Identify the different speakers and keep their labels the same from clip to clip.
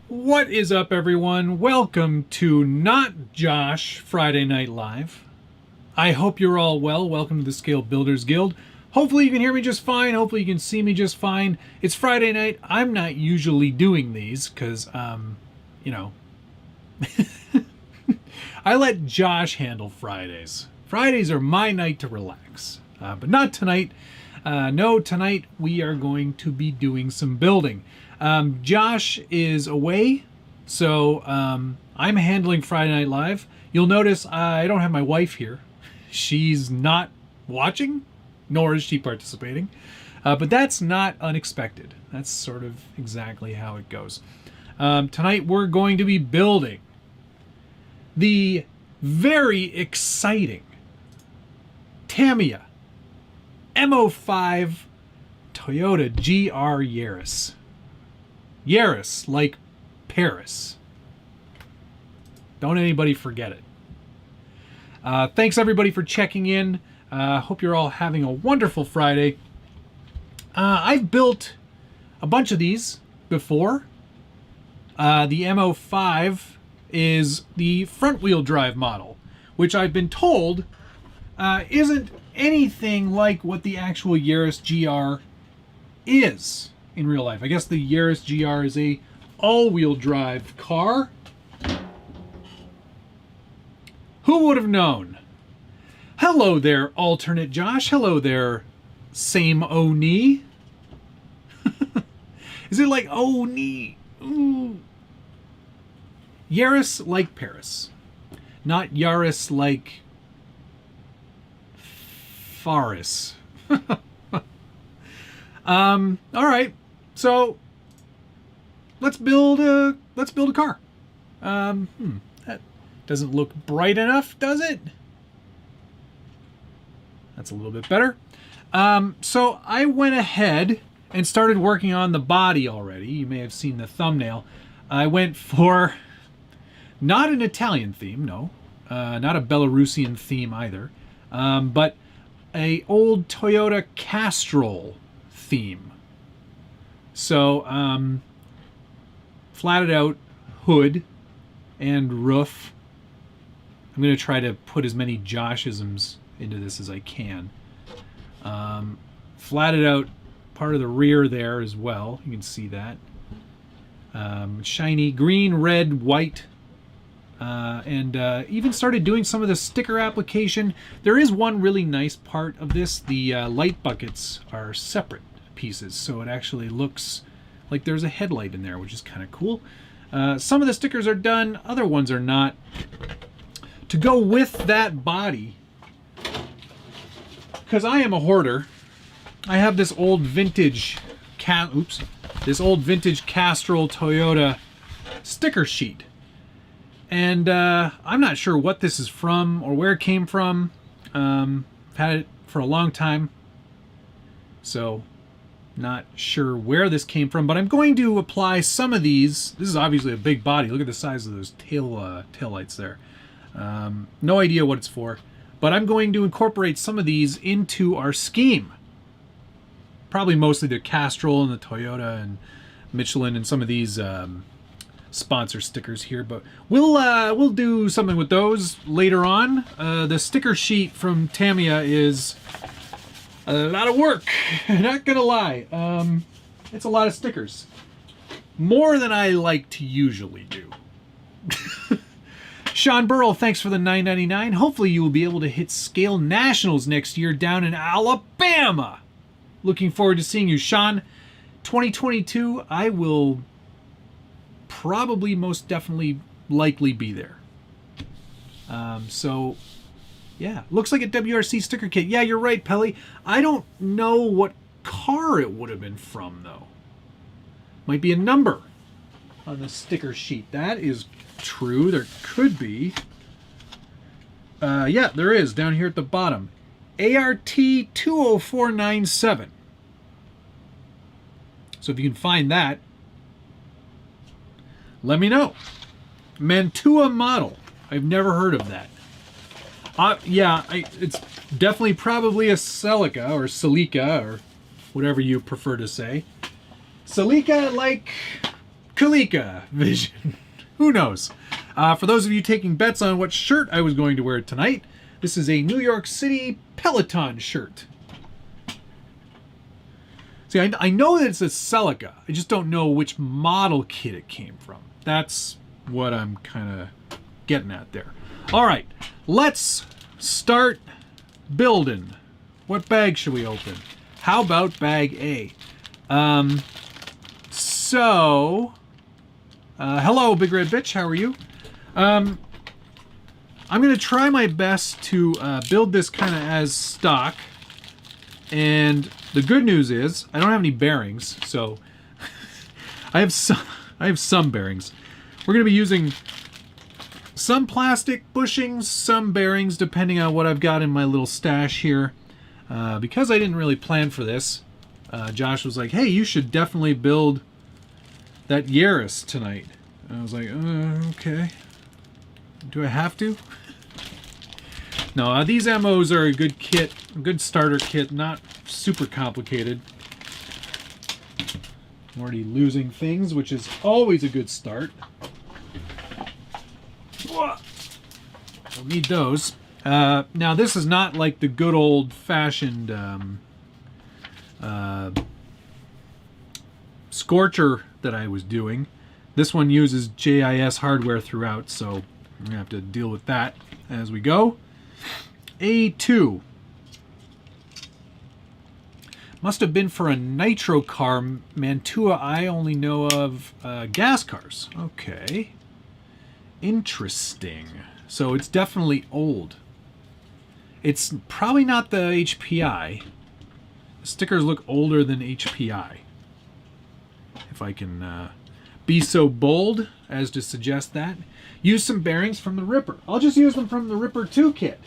Speaker 1: What is up, everyone? Welcome to Not Josh Friday Night Live. I hope you're all well. Welcome to the Scale Builders Guild. Hopefully you can hear me just fine. Hopefully you can see me just fine. It's Friday night. I'm not usually doing these because, you know, I let Josh handle Fridays. Fridays are my night to relax, but not tonight. No, tonight we are going to be doing some building. Josh is away, so I'm handling Friday Night Live. You'll notice I don't have my wife here. She's not watching, nor is she participating. But that's not unexpected. That's sort of exactly how it goes. Tonight we're going to be building the very exciting Tamiya M05 Toyota GR Yaris. Yaris, like Paris. Don't anybody forget it. Thanks everybody for checking in. Hope you're all having a wonderful Friday. I've built a bunch of these before. The M05 is the front wheel drive model, which I've been told isn't anything like what the actual Yaris GR is in real life. I guess the Yaris GR is a all-wheel drive car. Who would have known? Hello there, alternate Josh. Hello there, same Oni. Is it like Oni? Ooh. Yaris like Paris. Not Yaris like Faris. All right. So let's build a car. That doesn't look bright enough, does it? That's a little bit better. So I went ahead and started working on the body already. You may have seen the thumbnail. I went for not an Italian theme, no, not a Belarusian theme either, but a old Toyota Castrol theme. So, flatted out hood and roof. I'm going to try to put as many Joshisms into this as I can. Flatted out part of the rear there as well. You can see that. Shiny green, red, white. And even started doing some of the sticker application. There is one really nice part of this. The light buckets are separate pieces, so it actually looks like there's a headlight in there, which is kind of cool. Some of the stickers are done, other ones are not. To go with that body, because I am a hoarder, I have this old vintage this old vintage Castrol Toyota sticker sheet. And I'm not sure what this is from or where it came from. Had it for a long time, so not sure where this came from, but I'm going to apply some of these. This is obviously a big body. Look at the size of those tail lights there. No idea what it's for, but I'm going to incorporate some of these into our scheme. Probably mostly the Castrol and the Toyota and Michelin and some of these sponsor stickers here, but we'll do something with those later on. The sticker sheet from Tamiya is a lot of work, not gonna lie. It's a lot of stickers, more than I like to usually do. Sean Burrell, thanks for the $9.99. Hopefully you will be able to hit Scale Nationals next year down in Alabama. Looking forward to seeing you, Sean. 2022, I will probably most definitely likely be there. So yeah, looks like a WRC sticker kit. Yeah, you're right, Pelly. I don't know what car it would have been from though. Might be a number on the sticker sheet. That is true. There could be. Yeah, there is down here at the bottom. ART 20497. So if you can find that, let me know. Mantua model. I've never heard of that. Yeah, it's definitely probably a Celica or Celica or whatever you prefer to say. Celica like Kalika Vision. Who knows? For those of you taking bets on what shirt I was going to wear tonight, this is a New York City Peloton shirt. See, I know that it's a Celica. I just don't know which model kit it came from. That's what I'm kind of getting at there. All right, let's start building. What bag should we open? How about bag A? Hello, Big Red Bitch. How are you? I'm going to try my best to build this kind of as stock. And the good news is I don't have any bearings, so I have some bearings. We're going to be using some plastic bushings, some bearings, depending on what I've got in my little stash here. Because I didn't really plan for this, Josh was like, hey, you should definitely build that Yaris tonight. And I was like, okay. Do I have to? No, these MOs are a good kit, a good starter kit, not super complicated. I'm already losing things, which is always a good start. We'll need those. Now, this is not like the good old-fashioned Scorcher that I was doing. This one uses JIS hardware throughout, so I'm going to have to deal with that as we go. A2. Must have been for a nitro car. Mantua, I only know of gas cars. Okay. Interesting. So it's definitely old. It's probably not the HPI. The stickers look older than HPI. If I can be so bold as to suggest that. Use some bearings from the Ripper. I'll just use them from the Ripper 2 kit.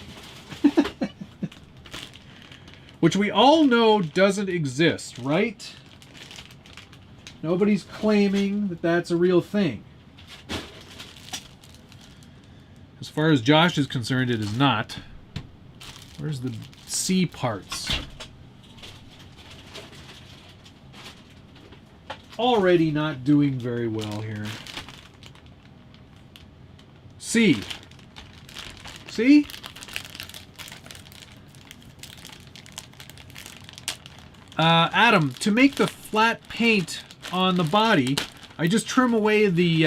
Speaker 1: Which we all know doesn't exist, right? Nobody's claiming that that's a real thing. As far as Josh is concerned, it is not. Where's the C parts? Already not doing very well here. C. See? Adam, to make the flat paint on the body, I just trim away the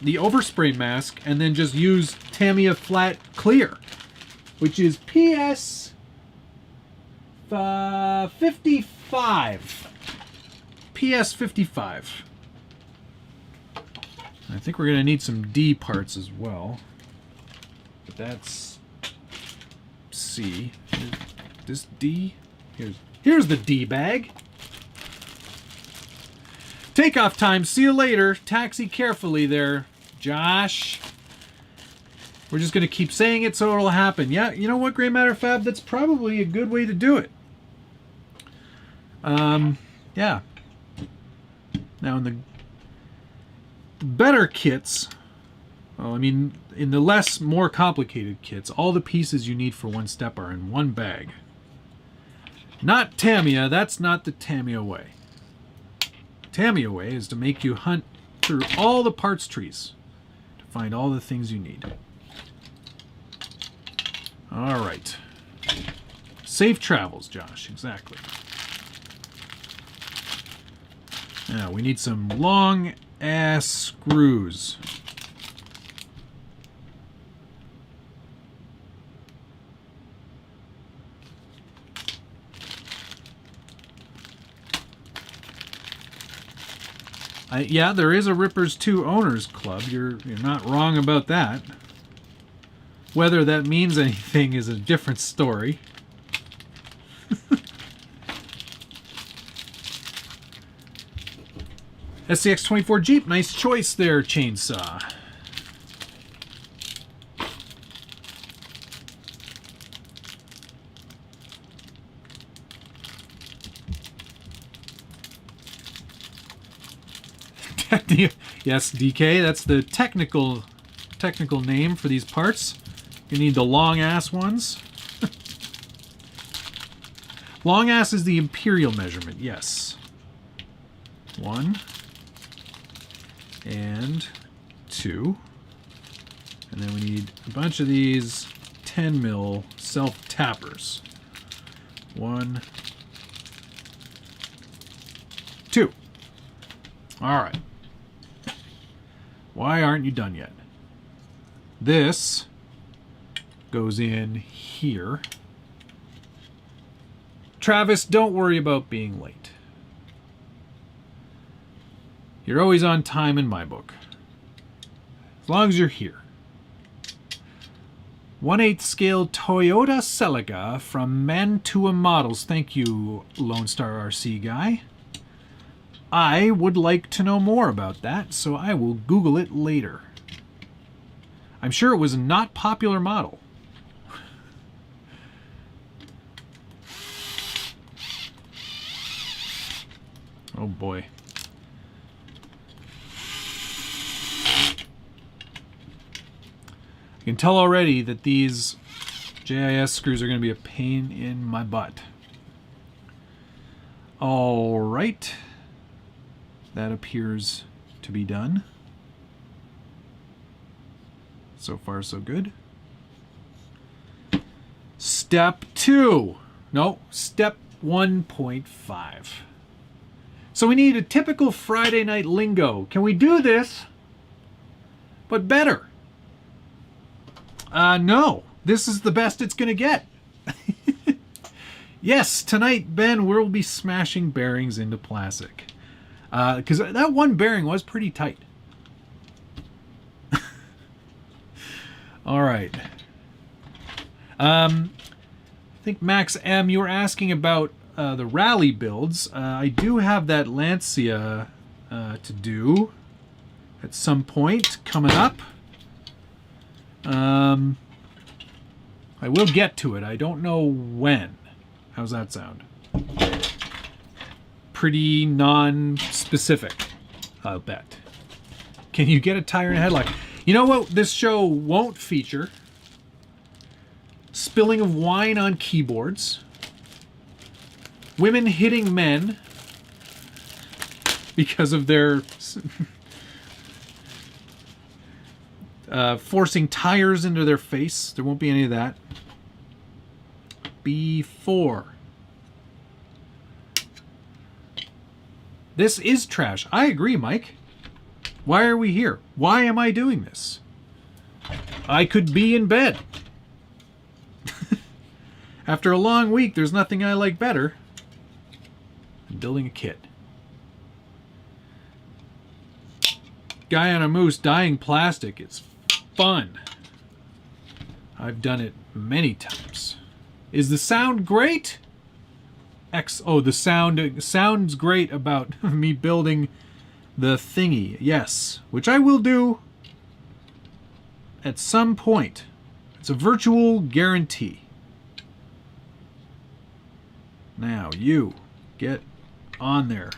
Speaker 1: overspray mask and then just use Tamiya Flat Clear, which is PS 55. PS 55. I think we're going to need some D parts as well. But that's C. This D? Here's the D bag. Takeoff time. See you later. Taxi carefully there, Josh. We're just going to keep saying it so it'll happen. Yeah, you know what, Gray Matter Fab? That's probably a good way to do it. Yeah. Now in the better kits, well, I mean, in the more complicated kits, all the pieces you need for one step are in one bag. Not Tamiya. That's not the Tamiya way. Tamiya way is to make you hunt through all the parts trees to find all the things you need. All right. Safe travels, Josh. Exactly. Now, we need some long-ass screws. Yeah, there is a Rippers 2 Owners Club. You're not wrong about that. Whether that means anything is a different story. SCX-24 Jeep, nice choice there, chainsaw. Yes, DK, that's the technical name for these parts. You need the long ass ones. Long ass is the imperial measurement, yes. 1, and 2. And then we need a bunch of these 10 mil self-tappers. 1, 2. All right. Why aren't you done yet? This goes in here. Travis, don't worry about being late. You're always on time in my book. As long as you're here. 1/8 scale Toyota Celica from Mantua Models. Thank you, Lone Star RC guy. I would like to know more about that, so I will Google it later. I'm sure it was a not popular model. Oh boy. You can tell already that these JIS screws are going to be a pain in my butt. All right. That appears to be done. So far, so good. Step 2. No, step 1.5. So we need a typical Friday night lingo. Can we do this, but better? No. This is the best it's going to get. Yes, tonight, Ben, we'll be smashing bearings into plastic. Because that one bearing was pretty tight. All right. I think Max M, you were asking about the rally builds. I do have that Lancia to do at some point coming up. I will get to it. I don't know when. How's that sound? Pretty non-specific, I'll bet. Can you get a tire and a headlock? You know what this show won't feature? Spilling of wine on keyboards. Women hitting men because of their forcing tires into their face. There won't be any of that. B4. This is trash. I agree, Mike. Why are we here? Why am I doing this? I could be in bed. After a long week, there's nothing I like better than building a kit. Guy on a moose dyeing plastic. It's fun. I've done it many times. Is the sound great? Oh, the sound sounds great about me building the thingy. Yes, which I will do at some point. It's a virtual guarantee. Now, you get on there.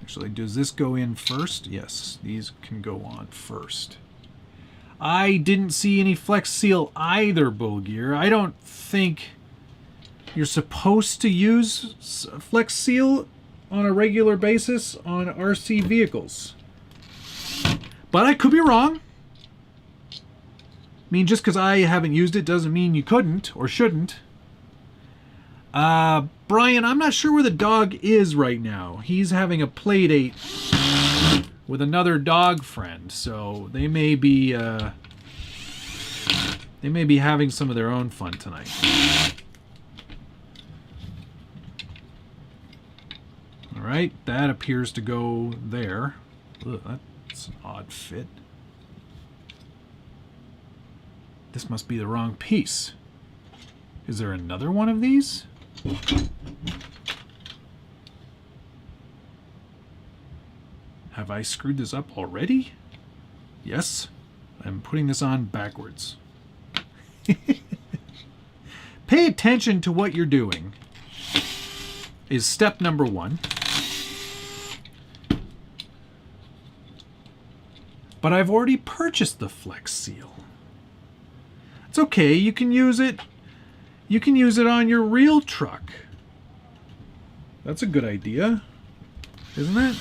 Speaker 1: Actually, does this go in first? Yes, these can go on first. I didn't see any Flex Seal either, Bulgear. I don't think you're supposed to use Flex Seal on a regular basis on RC vehicles. But I could be wrong. I mean, just because I haven't used it doesn't mean you couldn't or shouldn't. Brian, I'm not sure where the dog is right now. He's having a play date with another dog friend, so they may be having some of their own fun tonight. All right, that appears to go there. Ugh, that's an odd fit. This must be the wrong piece. Is there another one of these? Have I screwed this up already? Yes. I'm putting this on backwards. Pay attention to what you're doing is step number 1. But I've already purchased the Flex Seal. It's okay, you can use it. You can use it on your real truck. That's a good idea, isn't it?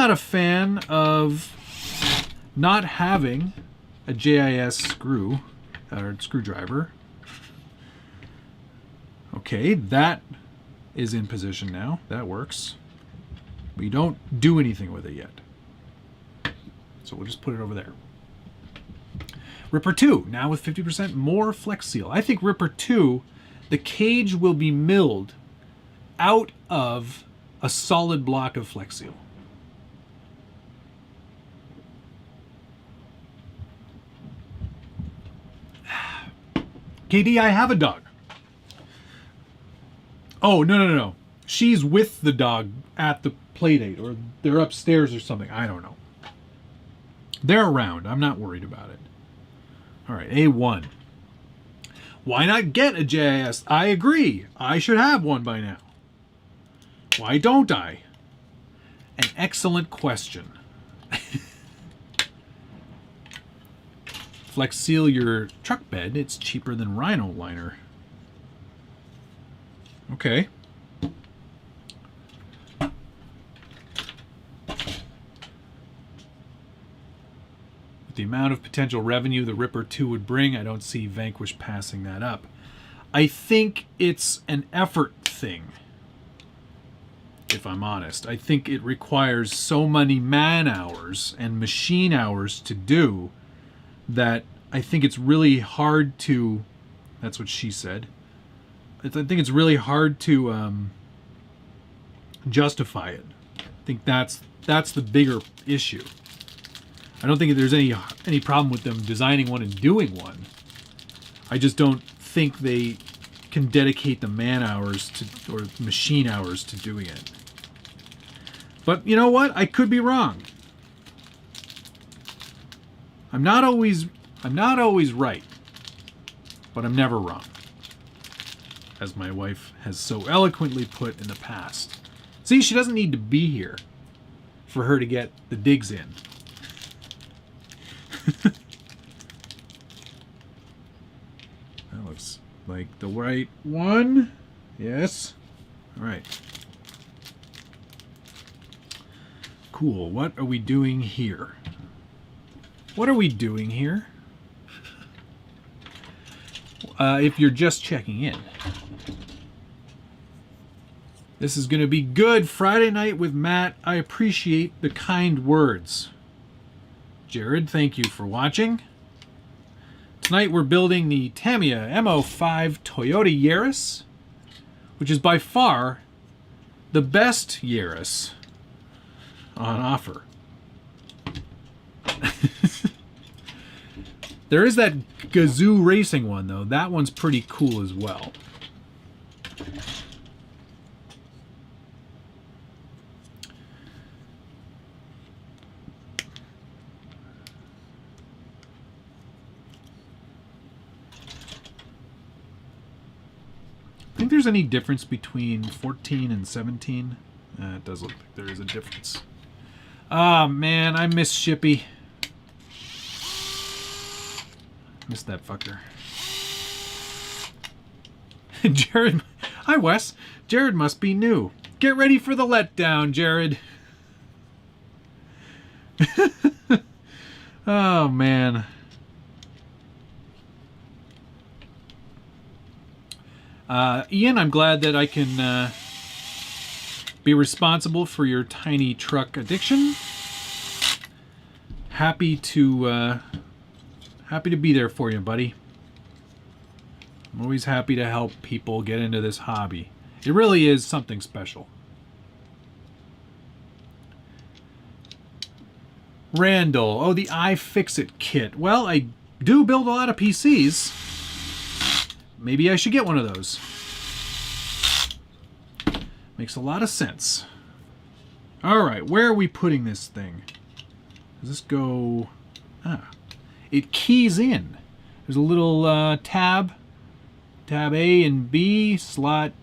Speaker 1: not a fan of not having a JIS screw or screwdriver. Okay, that is in position now. That works. We don't do anything with it yet. So we'll just put it over there. Ripper 2, now with 50% more Flex Seal. I think Ripper 2, the cage will be milled out of a solid block of Flex Seal. KD, I have a dog. Oh, no. She's with the dog at the play date, or they're upstairs or something. I don't know. They're around. I'm not worried about it. All right, A1. Why not get a JIS? I agree. I should have one by now. Why don't I? An excellent question. Flex Seal your truck bed. It's cheaper than Rhino liner. Okay. With the amount of potential revenue the Ripper 2 would bring, I don't see Vanquish passing that up. I think it's an effort thing, if I'm honest. I think it requires so many man hours and machine hours to do that I think it's really hard to, that's what she said, I think it's really hard to justify it. I think that's the bigger issue. I don't think there's any problem with them designing one and doing one. I just don't think they can dedicate the man hours to, or machine hours to doing it. But you know what? I could be wrong. I'm not always right, but I'm never wrong, as my wife has so eloquently put in the past. See, she doesn't need to be here for her to get the digs in. That looks like the right one. Yes. All right. Cool. What are we doing here? What are we doing here? If you're just checking in, this is going to be good. Friday night with Matt. I appreciate the kind words. Jared, thank you for watching. Tonight we're building the Tamiya M05 Toyota Yaris, which is by far the best Yaris on offer. There is that Gazoo racing one, though. That one's pretty cool as well. Think there's any difference between 14 and 17? It does look like there is a difference. Ah, man, I miss Shippy. Missed that fucker. Jared, hi Wes. Jared must be new. Get ready for the letdown, Jared. Oh, man. Ian, I'm glad that I can be responsible for your tiny truck addiction. Happy to be there for you, buddy. I'm always happy to help people get into this hobby. It really is something special. Randall, oh, the iFixit kit. Well, I do build a lot of PCs. Maybe I should get one of those. Makes a lot of sense. All right, where are we putting this thing? Does this go... Ah, it keys in. There's a little tab A and B, slot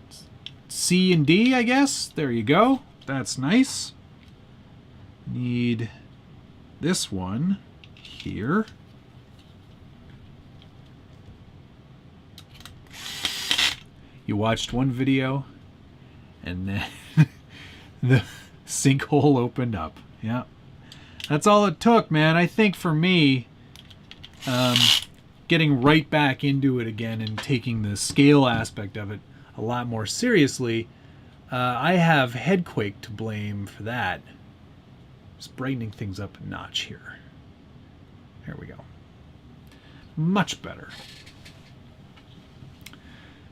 Speaker 1: C and D, I guess. There you go. That's nice. Need this one here. You watched one video and then the sinkhole opened up. Yeah. That's all it took, man. I think for me, getting right back into it again and taking the scale aspect of it a lot more seriously, I have Headquake to blame for that. Just brightening things up a notch here. There we go. Much better.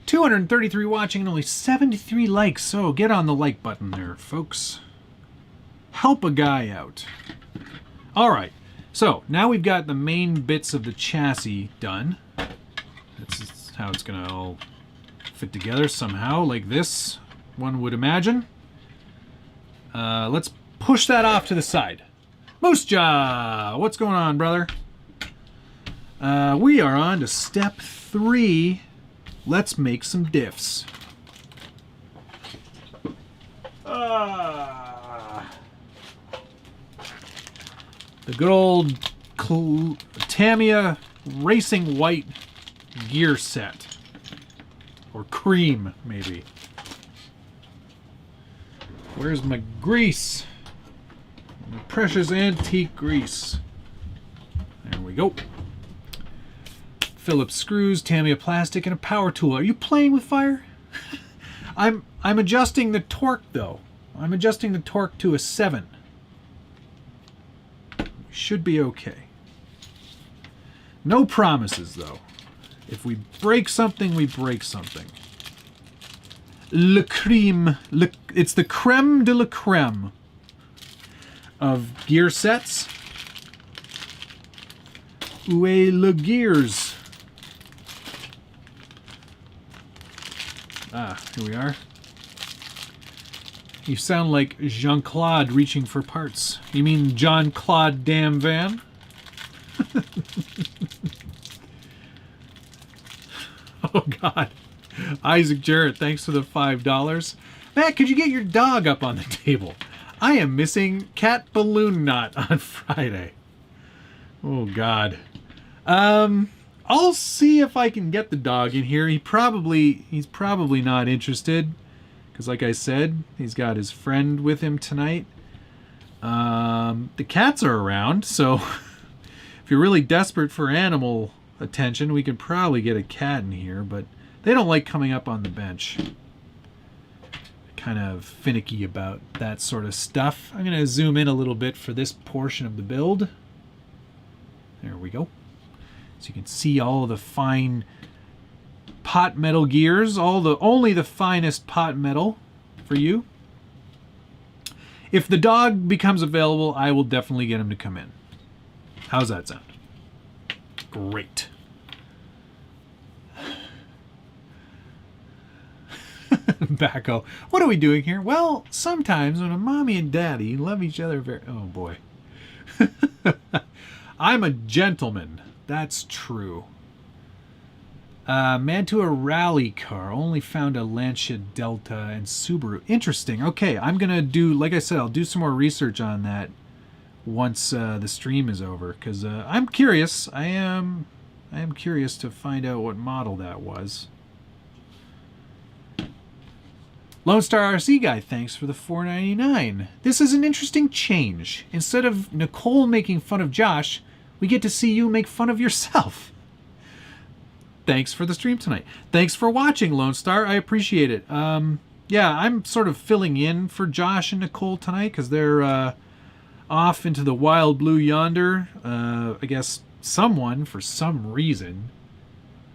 Speaker 1: 233 watching and only 73 likes, so get on the like button there, folks. Help a guy out. Alright, so now we've got the main bits of the chassis done. That's how it's going to all fit together somehow, like this, one would imagine. Let's push that off to the side. Moose Jaw, what's going on, brother? We are on to step 3. Let's make some diffs. The good old Tamiya Racing White gear set. Or cream, maybe. Where's my grease? My precious antique grease. There we go. Phillips screws, Tamiya plastic, and a power tool. Are you playing with fire? I'm adjusting the torque, though. I'm adjusting the torque to a 7. Should be okay. No promises, though. If we break something, we break something. Le creme. It's the creme de la creme of gear sets. Où est le gears? Ah, here we are. You sound like Jean-Claude reaching for parts. You mean John-Claude Damn Van? Oh, God. Isaac Jarrett, thanks for the $5. Matt, could you get your dog up on the table? I am missing Cat Balloon Knot on Friday. Oh, God. I'll see if I can get the dog in here. He's probably not interested. Because like I said, he's got his friend with him tonight. The cats are around, so if you're really desperate for animal attention, we could probably get a cat in here, but they don't like coming up on the bench. Kind of finicky about that sort of stuff. I'm going to zoom in a little bit for this portion of the build. There we go. So you can see all of the fine pot metal gears, only the finest pot metal for you. If the dog becomes available, I will definitely get him to come in. How's that sound? Great. Backo. What are we doing here? Well, sometimes when a mommy and daddy love each other very... Oh, boy. I'm a gentleman. That's true. Mantua rally car. Only found a Lancia Delta and Subaru. Interesting. Okay, I'm going to do... Like I said, I'll do some more research on that once the stream is over. Because I'm curious. I am curious to find out what model that was. Lone Star RC Guy, thanks for the $4.99. This is an interesting change. Instead of Nicole making fun of Josh, we get to see you make fun of yourself. Thanks for the stream tonight. Thanks for watching, Lone Star. I appreciate it. Yeah, I'm sort of filling in for Josh and Nicole tonight because they're off into the wild blue yonder. I guess someone, for some reason,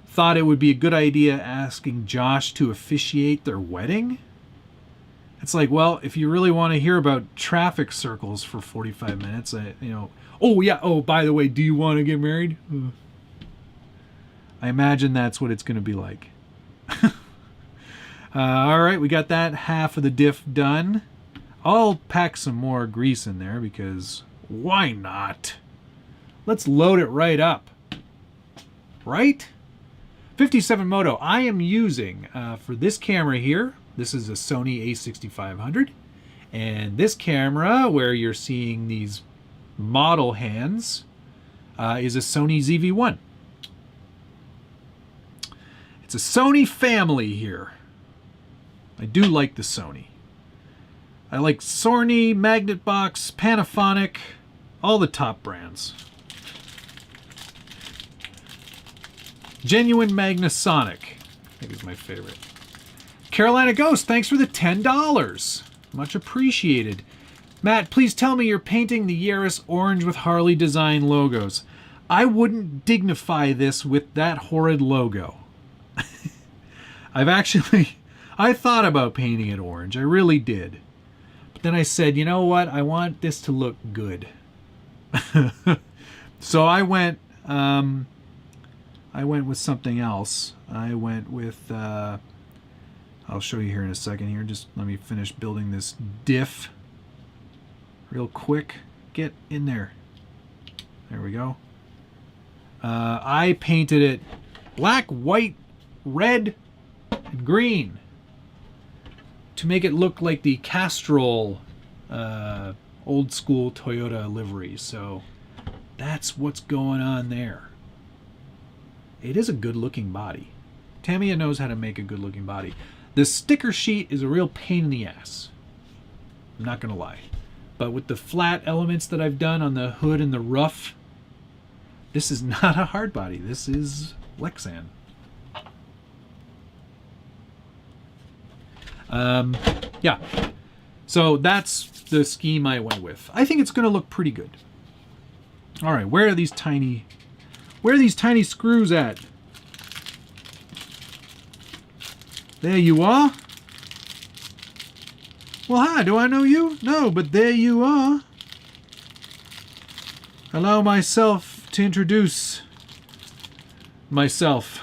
Speaker 1: thought it would be a good idea asking Josh to officiate their wedding. It's like, well, if you really want to hear about traffic circles for 45 minutes, oh, yeah, oh, by the way, do you want to get married? I imagine that's what it's going to be like. All right, we got that half of the diff done. I'll pack some more grease in there because why not? Let's load it right up. Right? 57 Moto. I am using, for this camera here, this is a Sony a6500. And this camera, where you're seeing these model hands, is a Sony ZV-1. It's a Sony family here. I do like the Sony. I like Sony, Magnetbox, Panasonic, all the top brands. Genuine Magnasonic, I think is my favorite. Carolina Ghost, thanks for the $10. Much appreciated. Matt, please tell me you're painting the Yaris orange with Harley design logos. I wouldn't dignify this with that horrid logo. I thought about painting it orange. I really did. But then I said, you know what? I want this to look good. So I went with something else. I went with, I'll show you here in a second here. Just let me finish building this diff real quick. Get in there. There we go. I painted it black, white, red, and green to make it look like the Castrol old school Toyota livery. So that's what's going on there. It is a good looking body. Tamiya knows how to make a good looking body. The sticker sheet is a real pain in the ass. I'm not gonna lie. But with the flat elements that I've done on the hood and the roof, this is not a hard body. This is Lexan. Yeah. So that's the scheme I went with. I think it's gonna look pretty good. All right, where are these tiny screws at? There you are. Well, hi, do I know you? No, but there you are. Allow myself to introduce myself.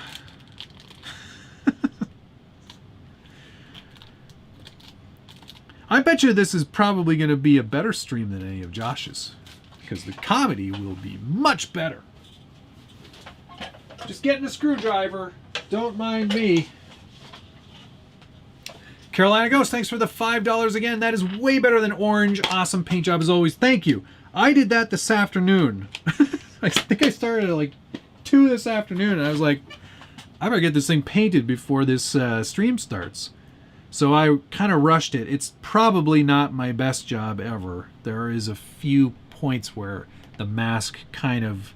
Speaker 1: I bet you this is probably going to be a better stream than any of Josh's, because the comedy will be much better. Just getting a screwdriver. Don't mind me. Carolina Ghost, thanks for the $5 again. That is way better than orange. Awesome paint job as always. Thank you. I did that this afternoon. I think I started at like 2 this afternoon, and I was like, I better get this thing painted before this stream starts. So I kind of rushed it. It's probably not my best job ever. There is a few points where the mask kind of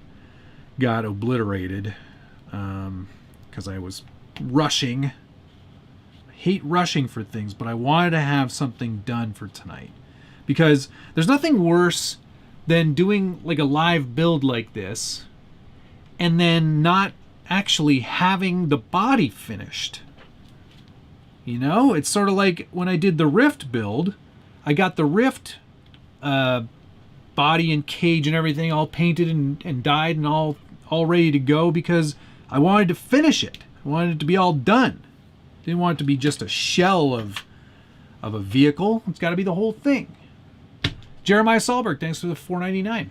Speaker 1: got obliterated because I was rushing. I hate rushing for things, but I wanted to have something done for tonight, because there's nothing worse than doing like a live build like this and then not actually having the body finished. You know, it's sort of like when I did the Rift build. I got the Rift body and cage and everything all painted and dyed and all ready to go because I wanted to finish it. I wanted it to be all done. Didn't want it to be just a shell of a vehicle. It's got to be the whole thing. Jeremiah Solberg, thanks for the $4.99.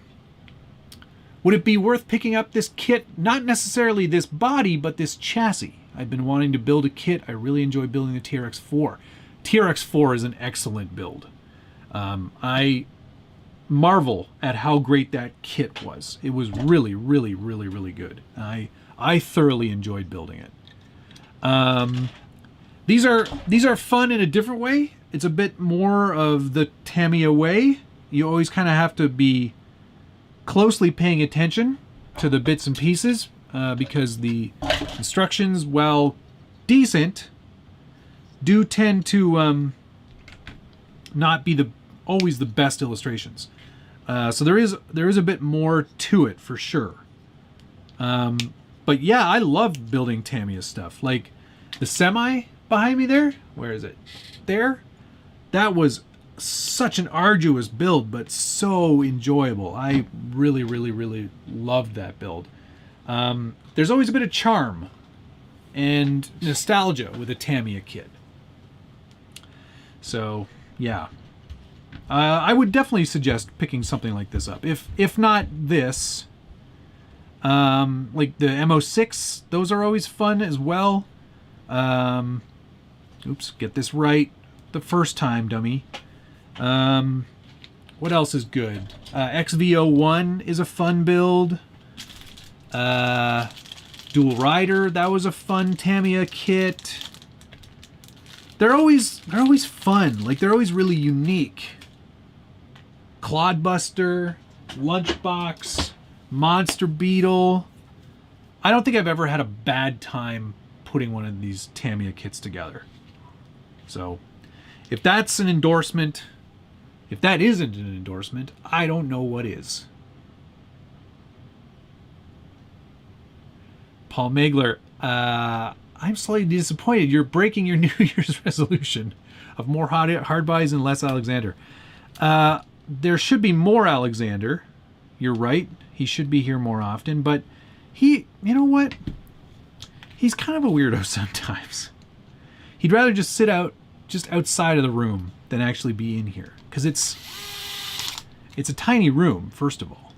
Speaker 1: Would it be worth picking up this kit? Not necessarily this body, but this chassis. I've been wanting to build a kit. I really enjoy building the TRX-4. TRX-4 is an excellent build. I marvel at how great that kit was. It was really, really, really, really good. I thoroughly enjoyed building it. These are fun in a different way. It's a bit more of the Tamiya way. You always kind of have to be closely paying attention to the bits and pieces because the instructions, while decent, do tend to not be always the best illustrations. So there is a bit more to it for sure. But yeah, I love building Tamiya stuff. Like the semi behind me there. Where is it? There. That was such an arduous build, but so enjoyable. I really, really, really loved that build. There's always a bit of charm and nostalgia with a Tamiya kit. So yeah, I would definitely suggest picking something like this up. If not this, like the M06, those are always fun as well. Oops, get this right the first time, dummy. What else is good? XV01 is a fun build. Dual Rider, that was a fun Tamiya kit. they're always fun. Like, they're always really unique. Clodbuster, Lunchbox, Monster Beetle. I don't think I've ever had a bad time putting one of these Tamiya kits together. So, if that's an endorsement, if that isn't an endorsement, I don't know what is. Paul Megler, I'm slightly disappointed. You're breaking your New Year's resolution of more hard buys and less Alexander. There should be more Alexander. You're right. He should be here more often. But he, you know what? He's kind of a weirdo sometimes. He'd rather just sit out, just outside of the room than actually be in here. Because it's a tiny room, first of all.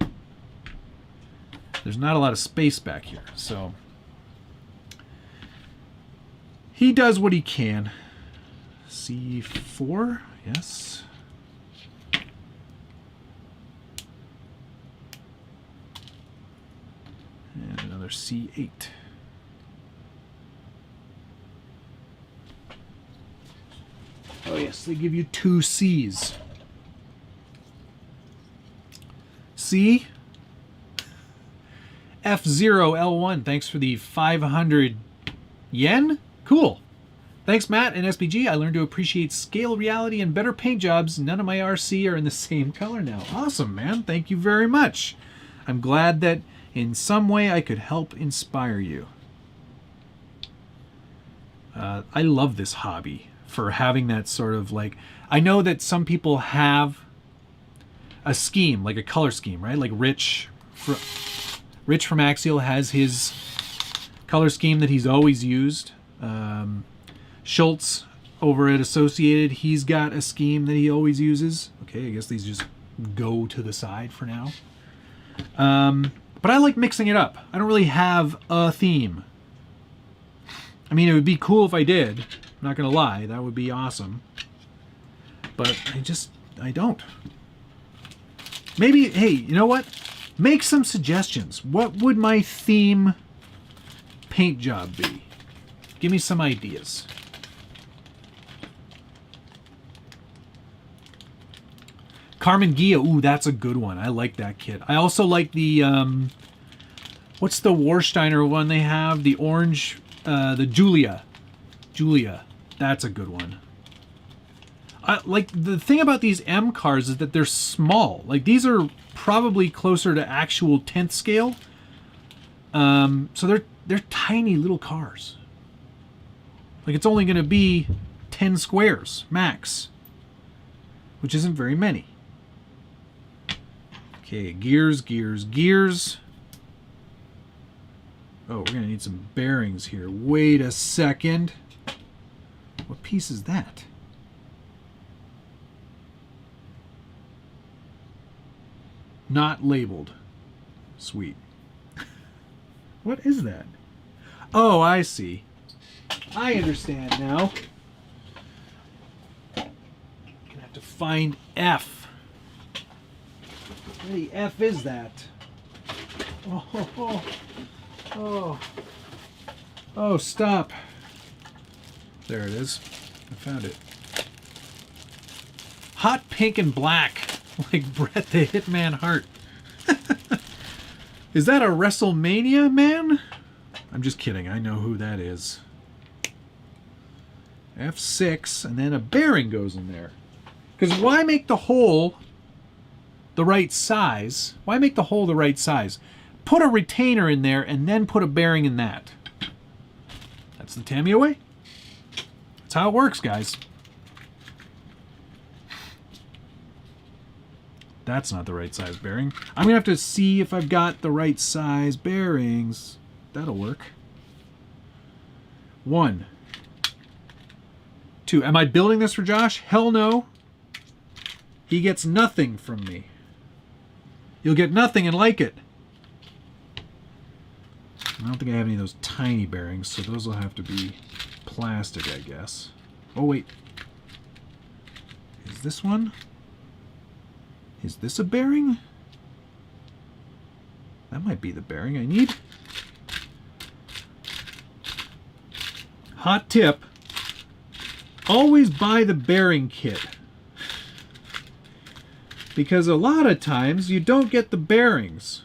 Speaker 1: There's not a lot of space back here. So he does what he can. C4, yes. And another C8. Oh yes, they give you 2 C's. C. F0L1, thanks for the 500 yen. Cool. Thanks, Matt and SBG. I learned to appreciate scale reality and better paint jobs. None of my RC are in the same color now. Awesome, man. Thank you very much. I'm glad that in some way I could help inspire you. I love this hobby for having that sort of like... I know that some people have a scheme, like a color scheme, right? Like Rich from Axial has his color scheme that he's always used. Schultz over at Associated, he's got a scheme that he always uses. Okay, I guess these just go to the side for now. But I like mixing it up. I don't really have a theme. I mean, it would be cool if I did. I'm not gonna lie, that would be awesome. But I don't. Maybe, hey, you know what? Make some suggestions. What would my theme paint job be? Give me some ideas. Carmen Gia, ooh, that's a good one. I like that kit. I also like the, what's the Warsteiner one they have? The orange, the Julia. Julia, that's a good one. Like, the thing about these M cars is that they're small. Like, these are probably closer to actual 10th scale. So they're tiny little cars. Like, it's only going to be 10 squares, max. Which isn't very many. Okay, gears. Oh, we're going to need some bearings here. Wait a second. What piece is that? Not labeled. Sweet. What is that? Oh, I see. I understand now. Gonna have to find F. What the F is that? Oh, stop. There it is. I found it. Hot pink and black. Like Bret the Hitman Hart. Is that a WrestleMania man? I'm just kidding. I know who that is. F6, and then a bearing goes in there. Because why make the hole the right size? Why make the hole the right size? Put a retainer in there and then put a bearing in that. That's the Tamiya way. That's how it works, guys. That's not the right size bearing. I'm going to have to see if I've got the right size bearings. That'll work. 1, 2. Am I building this for Josh? Hell no. He gets nothing from me. You'll get nothing and like it. I don't think I have any of those tiny bearings, so those will have to be plastic, I guess. Oh, wait. Is this one? Is this a bearing? That might be the bearing I need. Hot tip. always buy the bearing kit. Because a lot of times you don't get the bearings.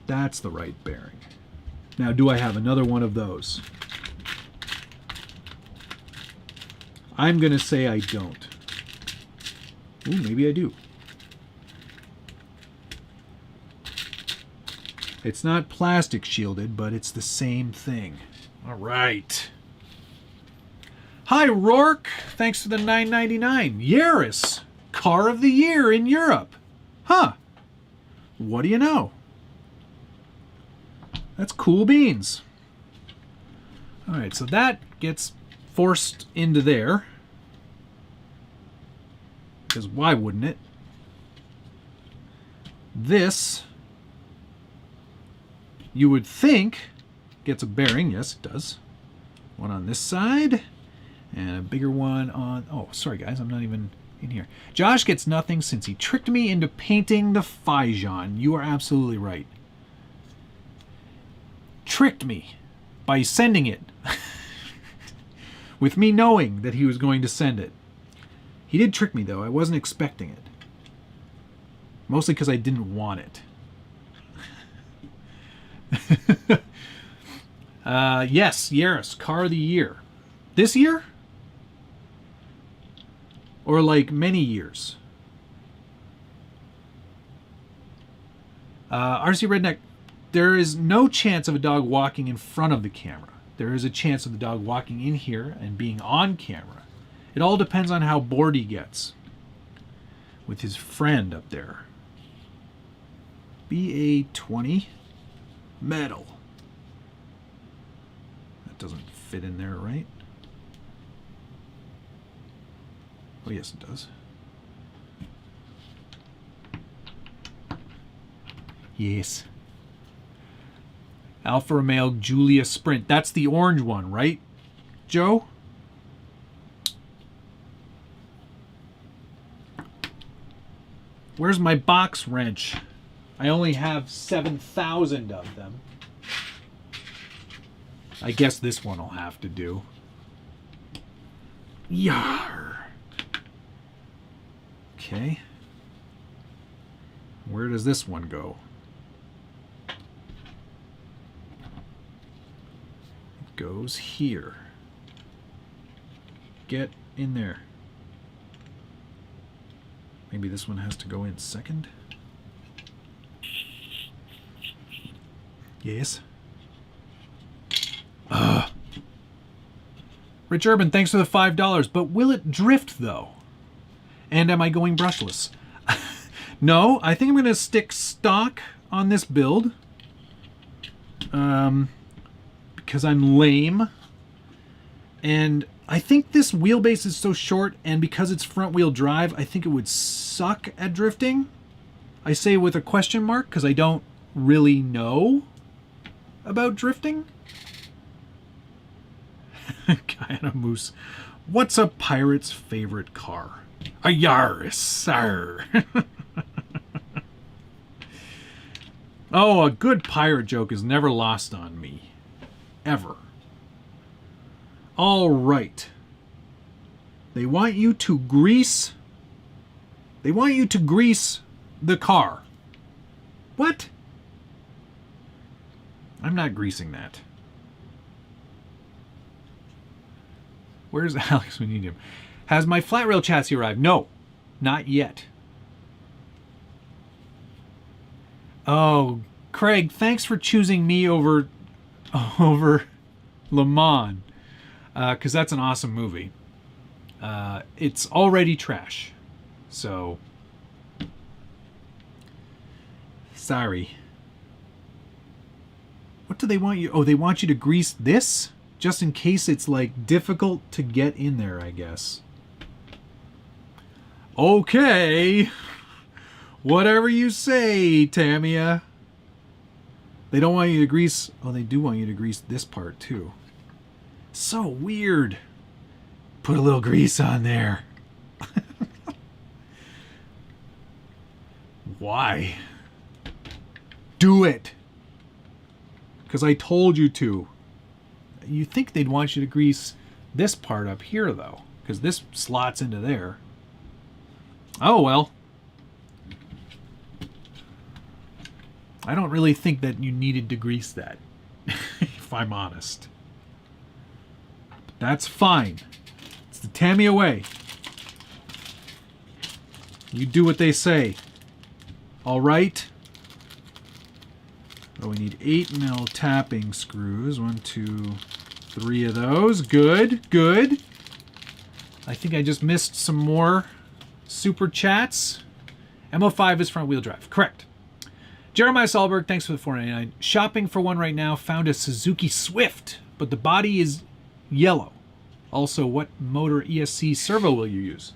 Speaker 1: That's the right bearing. Now, do I have another one of those? I'm going to say I don't. Ooh, maybe I do. It's not plastic shielded, but it's the same thing. All right. Hi, Rourke. Thanks for the $9.99. Yaris, car of the year in Europe. Huh. What do you know? That's cool beans. All right, so that gets forced into there. Because why wouldn't it? This, you would think, gets a bearing. Yes, it does. One on this side. And a bigger one on... Oh, sorry, guys. I'm not even in here. Josh gets nothing since he tricked me into painting the Fijon. You are absolutely right. Tricked me by sending it. With me knowing that he was going to send it. He did trick me, though. I wasn't expecting it. Mostly because I didn't want it. Yes, Yaris, car of the year. This year? Or like many years? RC Redneck, there is no chance of a dog walking in front of the camera. There is a chance of the dog walking in here and being on camera. It all depends on how bored he gets with his friend up there. BA20 metal. That doesn't fit in there, right? Oh, yes, it does. Yes. Alfa Romeo Giulia Sprint. That's the orange one, right, Joe? Where's my box wrench? I only have 7,000 of them. I guess this one will have to do. Yar. Okay. Where does this one go? It goes here. Get in there. Maybe this one has to go in second. Yes. Rich Urban, thanks for the $5. But will it drift, though? And am I going brushless? No, I think I'm going to stick stock on this build. Because I'm lame. And I think this wheelbase is so short, and because it's front-wheel drive, I think it would suck at drifting. I say with a question mark, because I don't really know about drifting. Guyana Moose. What's a pirate's favorite car? A Yaris, sir. Oh, a good pirate joke is never lost on me. Ever. All right. They want you to grease... They want you to grease the car. What? I'm not greasing that. Where's Alex? We need him. Has my flat rail chassis arrived? No, not yet. Oh, Craig, thanks for choosing me over Le Mans, because that's an awesome movie. It's already trash, so sorry. What do they want you? Oh, they want you to grease this? Just in case it's like difficult to get in there, I guess. Okay. Whatever you say, Tamiya. They don't want you to grease... Oh, they do want you to grease this part, too. So weird. Put a little grease on there. Why? Do it. Because I told you to. You think they'd want you to grease this part up here, though, because this slots into there. Oh, well. I don't really think that you needed to grease that, if I'm honest. But that's fine. It's the Tamiya way. You do what they say. All right? Oh, we need 8mm tapping screws. 1, 2, 3 of those. Good, good. I think I just missed some more super chats. M05 is front wheel drive. Correct. Jeremiah Solberg, thanks for the $4.99. Shopping for one right now. Found a Suzuki Swift, but the body is yellow. Also, what motor ESC servo will you use?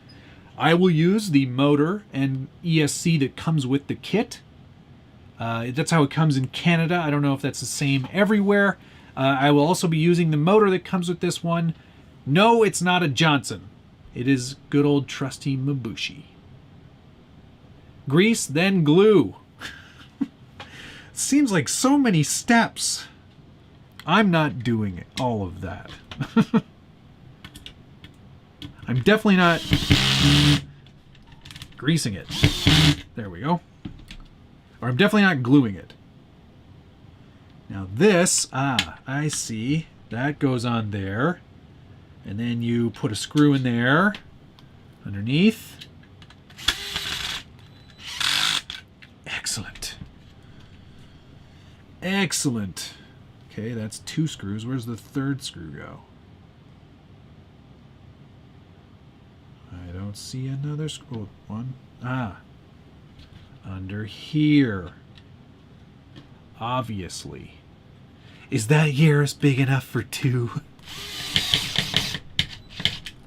Speaker 1: I will use the motor and ESC that comes with the kit. That's how it comes in Canada. I don't know if that's the same everywhere. I will also be using the motor that comes with this one. No, it's not a Johnson. It is good old trusty Mabushi. Grease, then glue. Seems like so many steps. I'm not doing all of that. I'm definitely not greasing it. There we go. Or I'm definitely not gluing it. Now this, I see. That goes on there. And then you put a screw in there underneath. Excellent. Excellent. Okay, that's 2 screws. Where's the 3rd screw go? I don't see another screw. Oh, 1. Under here. Obviously. Is that Yaris big enough for 2?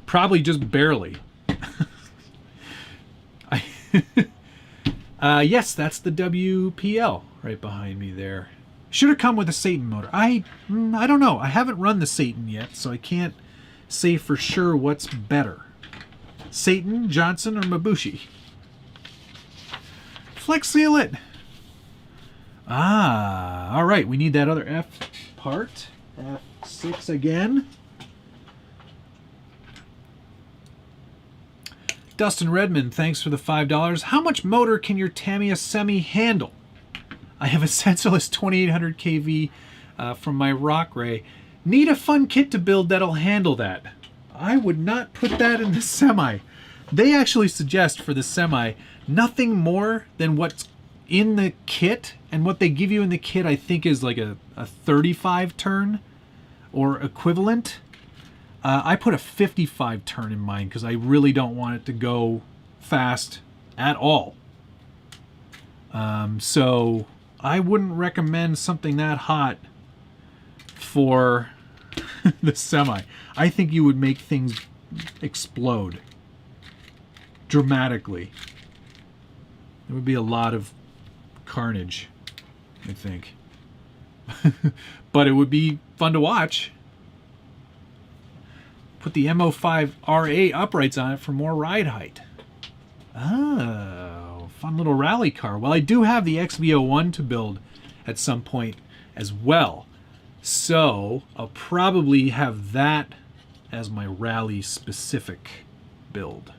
Speaker 1: Probably just barely. Yes, that's the WPL right behind me there. Should have come with a Satan motor. I don't know. I haven't run the Satan yet, so I can't say for sure what's better. Satan, Johnson, or Mabushi? Flex seal it. All right. We need that other F part. F6 again. Dustin Redmond, thanks for the $5. How much motor can your Tamiya Semi handle? I have a sensorless 2800 kV from my Rock Ray. Need a fun kit to build that'll handle that. I would not put that in the Semi. They actually suggest for the Semi nothing more than what's in the kit, and what they give you in the kit I think is like a 35 turn or equivalent. I put a 55 turn in mine because I really don't want it to go fast at all. So I wouldn't recommend something that hot for the Semi. I think you would make things explode dramatically. There would be a lot of carnage, I think. But it would be fun to watch. Put the M05 RA uprights on it for more ride height. Oh, fun little rally car. Well, I do have the XV01 to build at some point as well. So I'll probably have that as my rally specific build.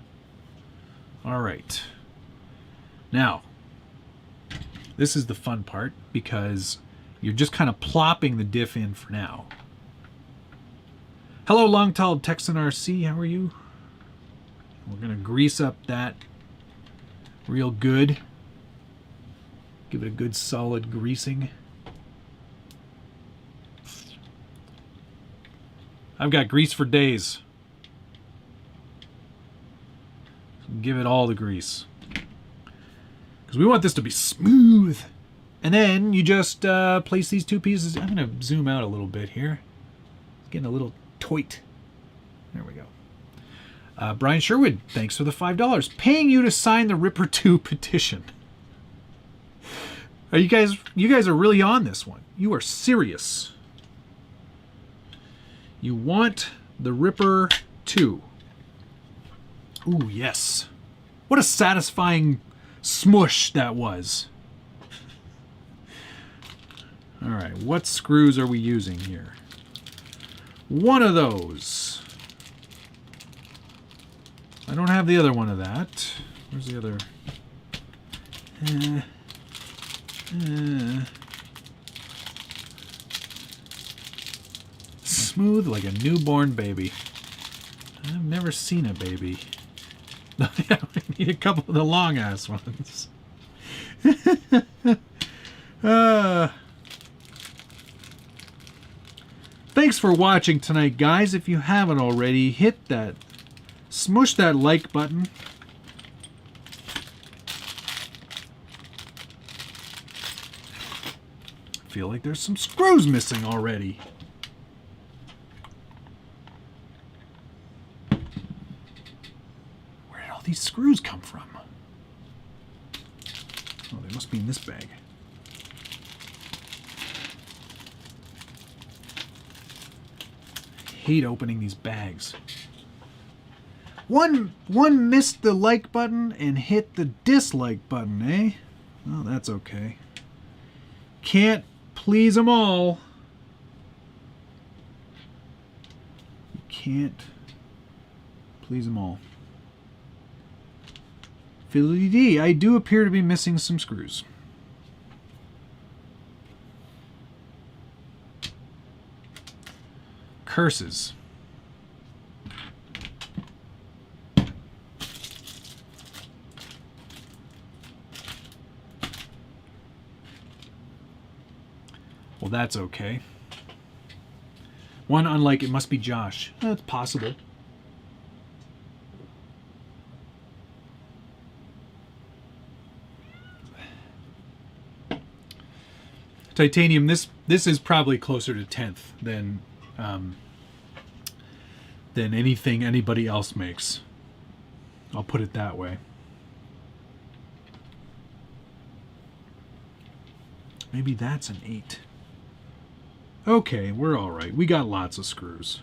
Speaker 1: All right. Now, this is the fun part because you're just kind of plopping the diff in for now. Hello, Long Tall Texan RC. How are you? We're going to grease up that real good. Give it a good solid greasing. I've got grease for days. Give it all the grease. Because we want this to be smooth. And then you just place these 2 pieces. I'm going to zoom out a little bit here. It's getting a little toit. There we go. Brian Sherwood, thanks for the $5. Paying you to sign the Ripper 2 petition. Are you guys are really on this one. You are serious. You want the Ripper 2. Ooh, yes. What a satisfying smush that was. All right, what screws are we using here? one of those. I don't have the other one of that. Where's the other? Smooth like a newborn baby. I've never seen a baby. Yeah, we need a couple of the long ass ones. Thanks for watching tonight, guys. If you haven't already, hit that, smush that like button. I feel like there's some screws missing already. Where did all these screws come from? Oh, they must be in this bag. I hate opening these bags. One missed the like button and hit the dislike button, eh? Well, that's okay. Can't please them all. You can't please them all. Fiddly D, I do appear to be missing some screws. Curses. Well, that's okay. One unlike it must be Josh. That's possible. Titanium, this is probably closer to 10th than anything anybody else makes. I'll put it that way. Maybe that's an 8. Okay, we're all right. We got lots of screws.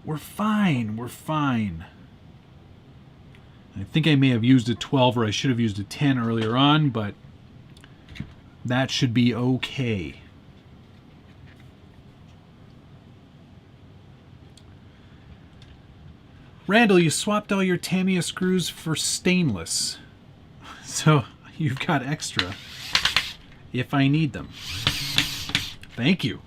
Speaker 1: We're fine. We're fine. I think I may have used a 12 or I should have used a 10 earlier on, but that should be okay. Randall, you swapped all your Tamiya screws for stainless. So you've got extra if I need them. Thank you.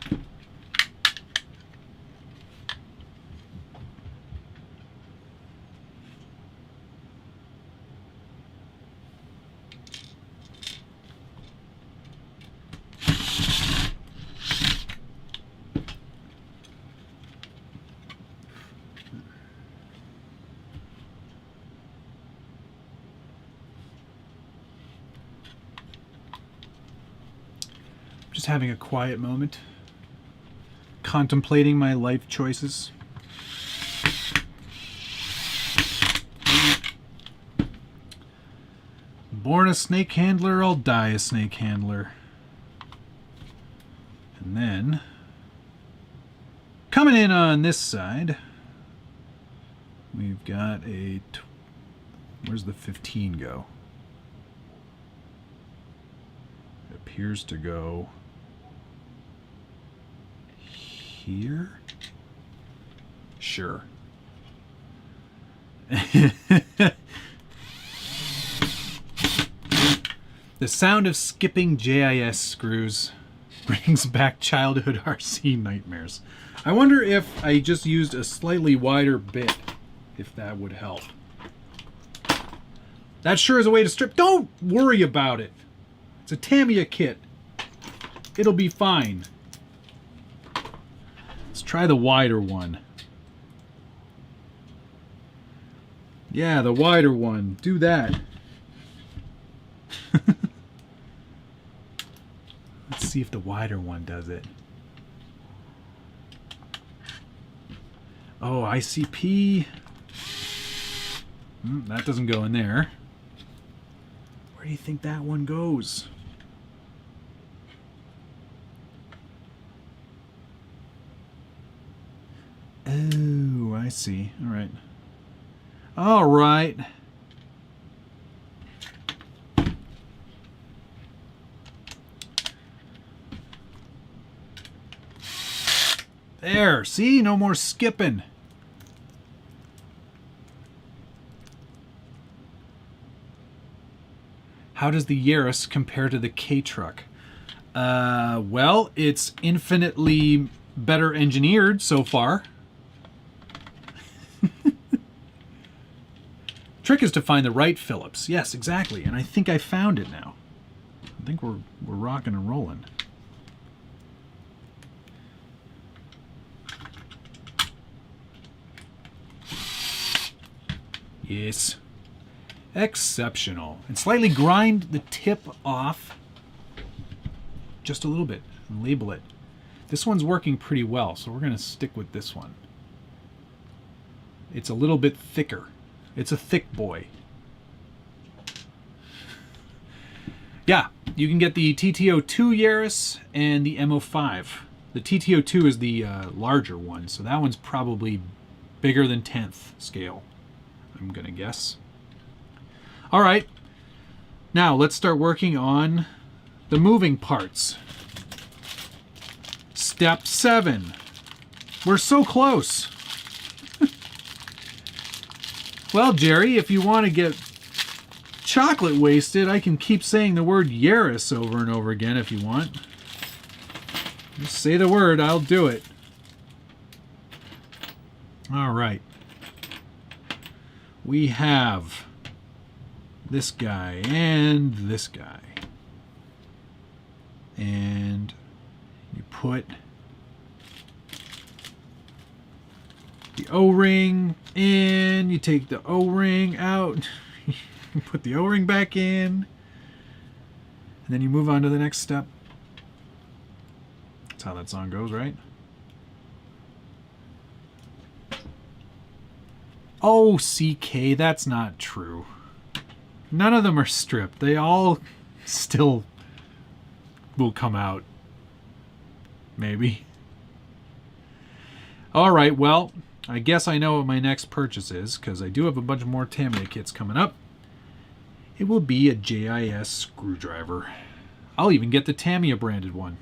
Speaker 1: Just having a quiet moment, contemplating my life choices. Born a snake handler, I'll die a snake handler. And then, coming in on this side, we've got a, where's the 15 go? It appears to go here? Sure. The sound of skipping JIS screws brings back childhood RC nightmares. I wonder if I just used a slightly wider bit, if that would help. That sure is a way to strip. Don't worry about it. It's a Tamiya kit. It'll be fine. Let's try the wider one. Yeah, the wider one. Do that. Let's see if the wider one does it. Oh, ICP. That doesn't go in there. Where do you think that one goes? Oh, I see. All right. All right. There, see? No more skipping. How does the Yaris compare to the K-Truck? Well, it's infinitely better engineered so far. Trick is to find the right Phillips. Yes, exactly. And I think I found it now. I think we're rocking and rolling. Yes. Exceptional. And slightly grind the tip off just a little bit and label it. This one's working pretty well, so we're going to stick with this one. It's a little bit thicker. It's a thick boy. Yeah, you can get the TTO2 Yaris and the M05. The TTO2 is the larger one, so that one's probably bigger than 10th scale, I'm going to guess. All right, now let's start working on the moving parts. Step 7. We're so close. Well, Jerry, if you want to get chocolate wasted, I can keep saying the word Yaris over and over again if you want. Just say the word, I'll do it. All right. We have this guy and this guy. And you put the O-ring in, you take the O-ring out, you put the O-ring back in, and then you move on to the next step. That's how that song goes, right? Oh, CK, that's not true. None of them are stripped. They all still will come out. Maybe. All right, well, I guess I know what my next purchase is, because I do have a bunch more Tamiya kits coming up. It will be a JIS screwdriver. I'll even get the Tamiya branded one.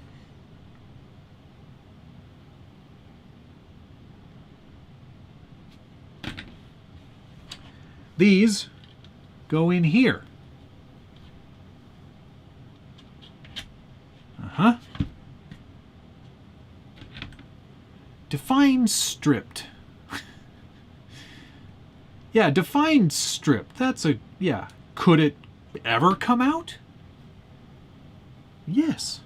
Speaker 1: These go in here. Uh-huh. Define stripped. Yeah, define stripped. That's a, yeah. Could it ever come out? Yes.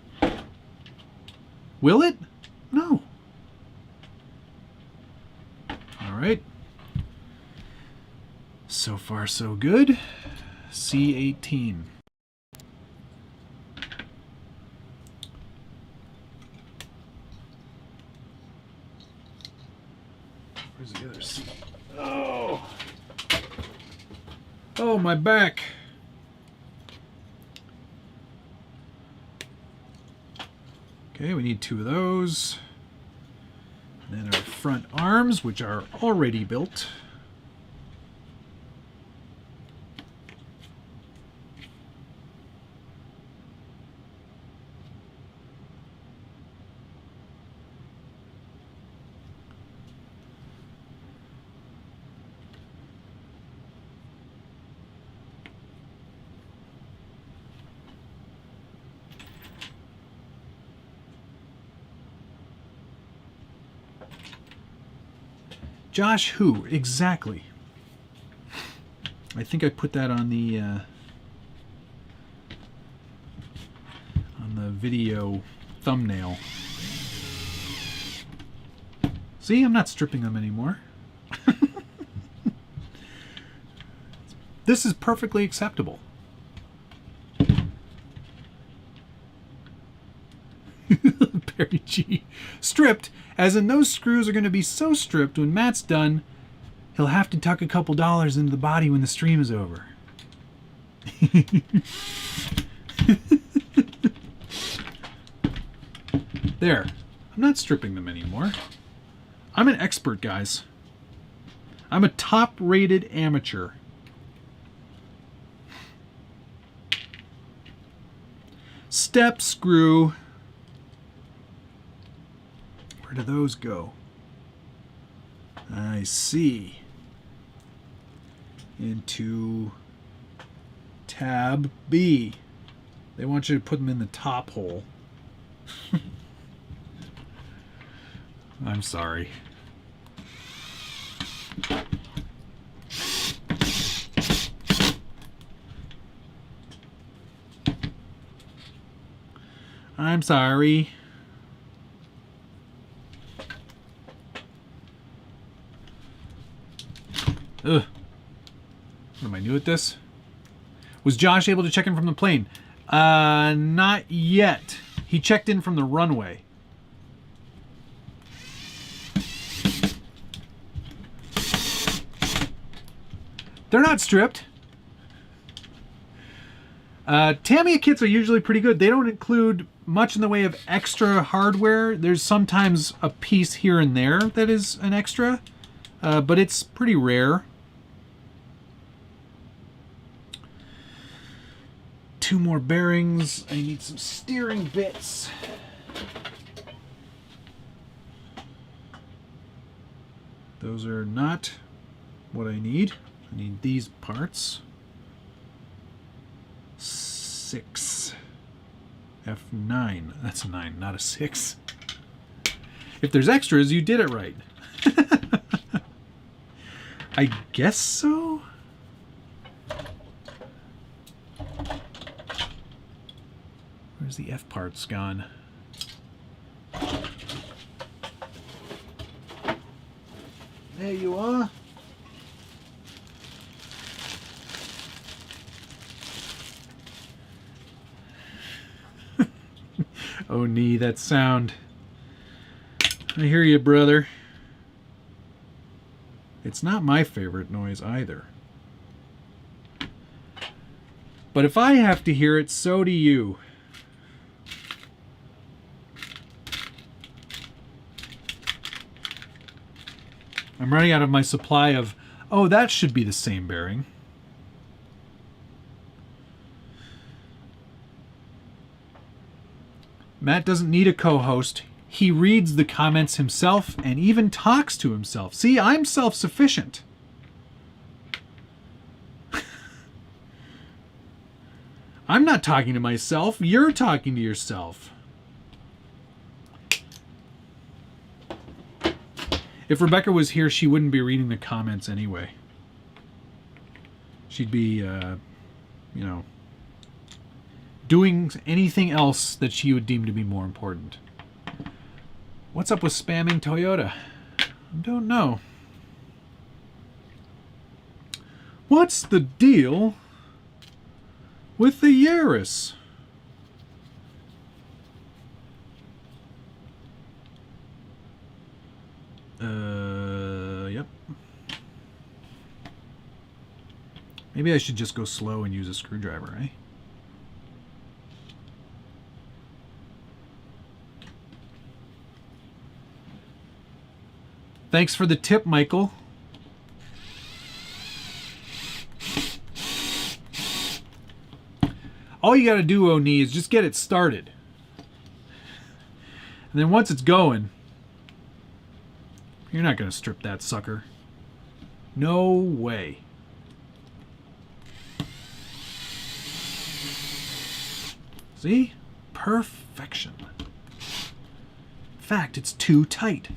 Speaker 1: Will it? No. All right. So far, so good. C18. Where's the other C? Oh! Oh, my back. Okay, we need 2 of those. And then our front arms, which are already built. Josh who? Exactly. I think I put that on the video thumbnail. See, I'm not stripping them anymore. This is perfectly acceptable. Perry G. Stripped, as in those screws are going to be so stripped when Matt's done, he'll have to tuck a couple dollars into the body when the stream is over. There. I'm not stripping them anymore. I'm an expert, guys. I'm a top-rated amateur. Step screw. Where do those go? I see. Into tab B. They want you to put them in the top hole. I'm sorry. I'm sorry. Ugh. Am I new at this? Was Josh able to check in from the plane? Not yet. He checked in from the runway. They're not stripped. Tamiya kits are usually pretty good. They don't include much in the way of extra hardware. There's sometimes a piece here and there that is an extra, but it's pretty rare. 2 more bearings. I need some steering bits. Those are not what I need. I need these parts. 6. F9. That's a 9, not a 6. If there's extras, you did it right. I guess so? Where's the F parts gone? There you are. Oh, nee, that sound. I hear you, brother. It's not my favorite noise either. But if I have to hear it, so do you. I'm running out of my supply of, oh, that should be the same bearing. Matt doesn't need a co-host. He reads the comments himself and even talks to himself. See, I'm self-sufficient. I'm not talking to myself. You're talking to yourself. If Rebecca was here, she wouldn't be reading the comments anyway. She'd be, you know, doing anything else that she would deem to be more important. What's up with spamming Toyota? I don't know. What's the deal with the Yaris? Yep. Maybe I should just go slow and use a screwdriver, eh? Thanks for the tip, Michael. All you gotta do, Oni, is just get it started. And then once it's going, you're not gonna strip that sucker. No way. See? Perfection. In fact, it's too tight.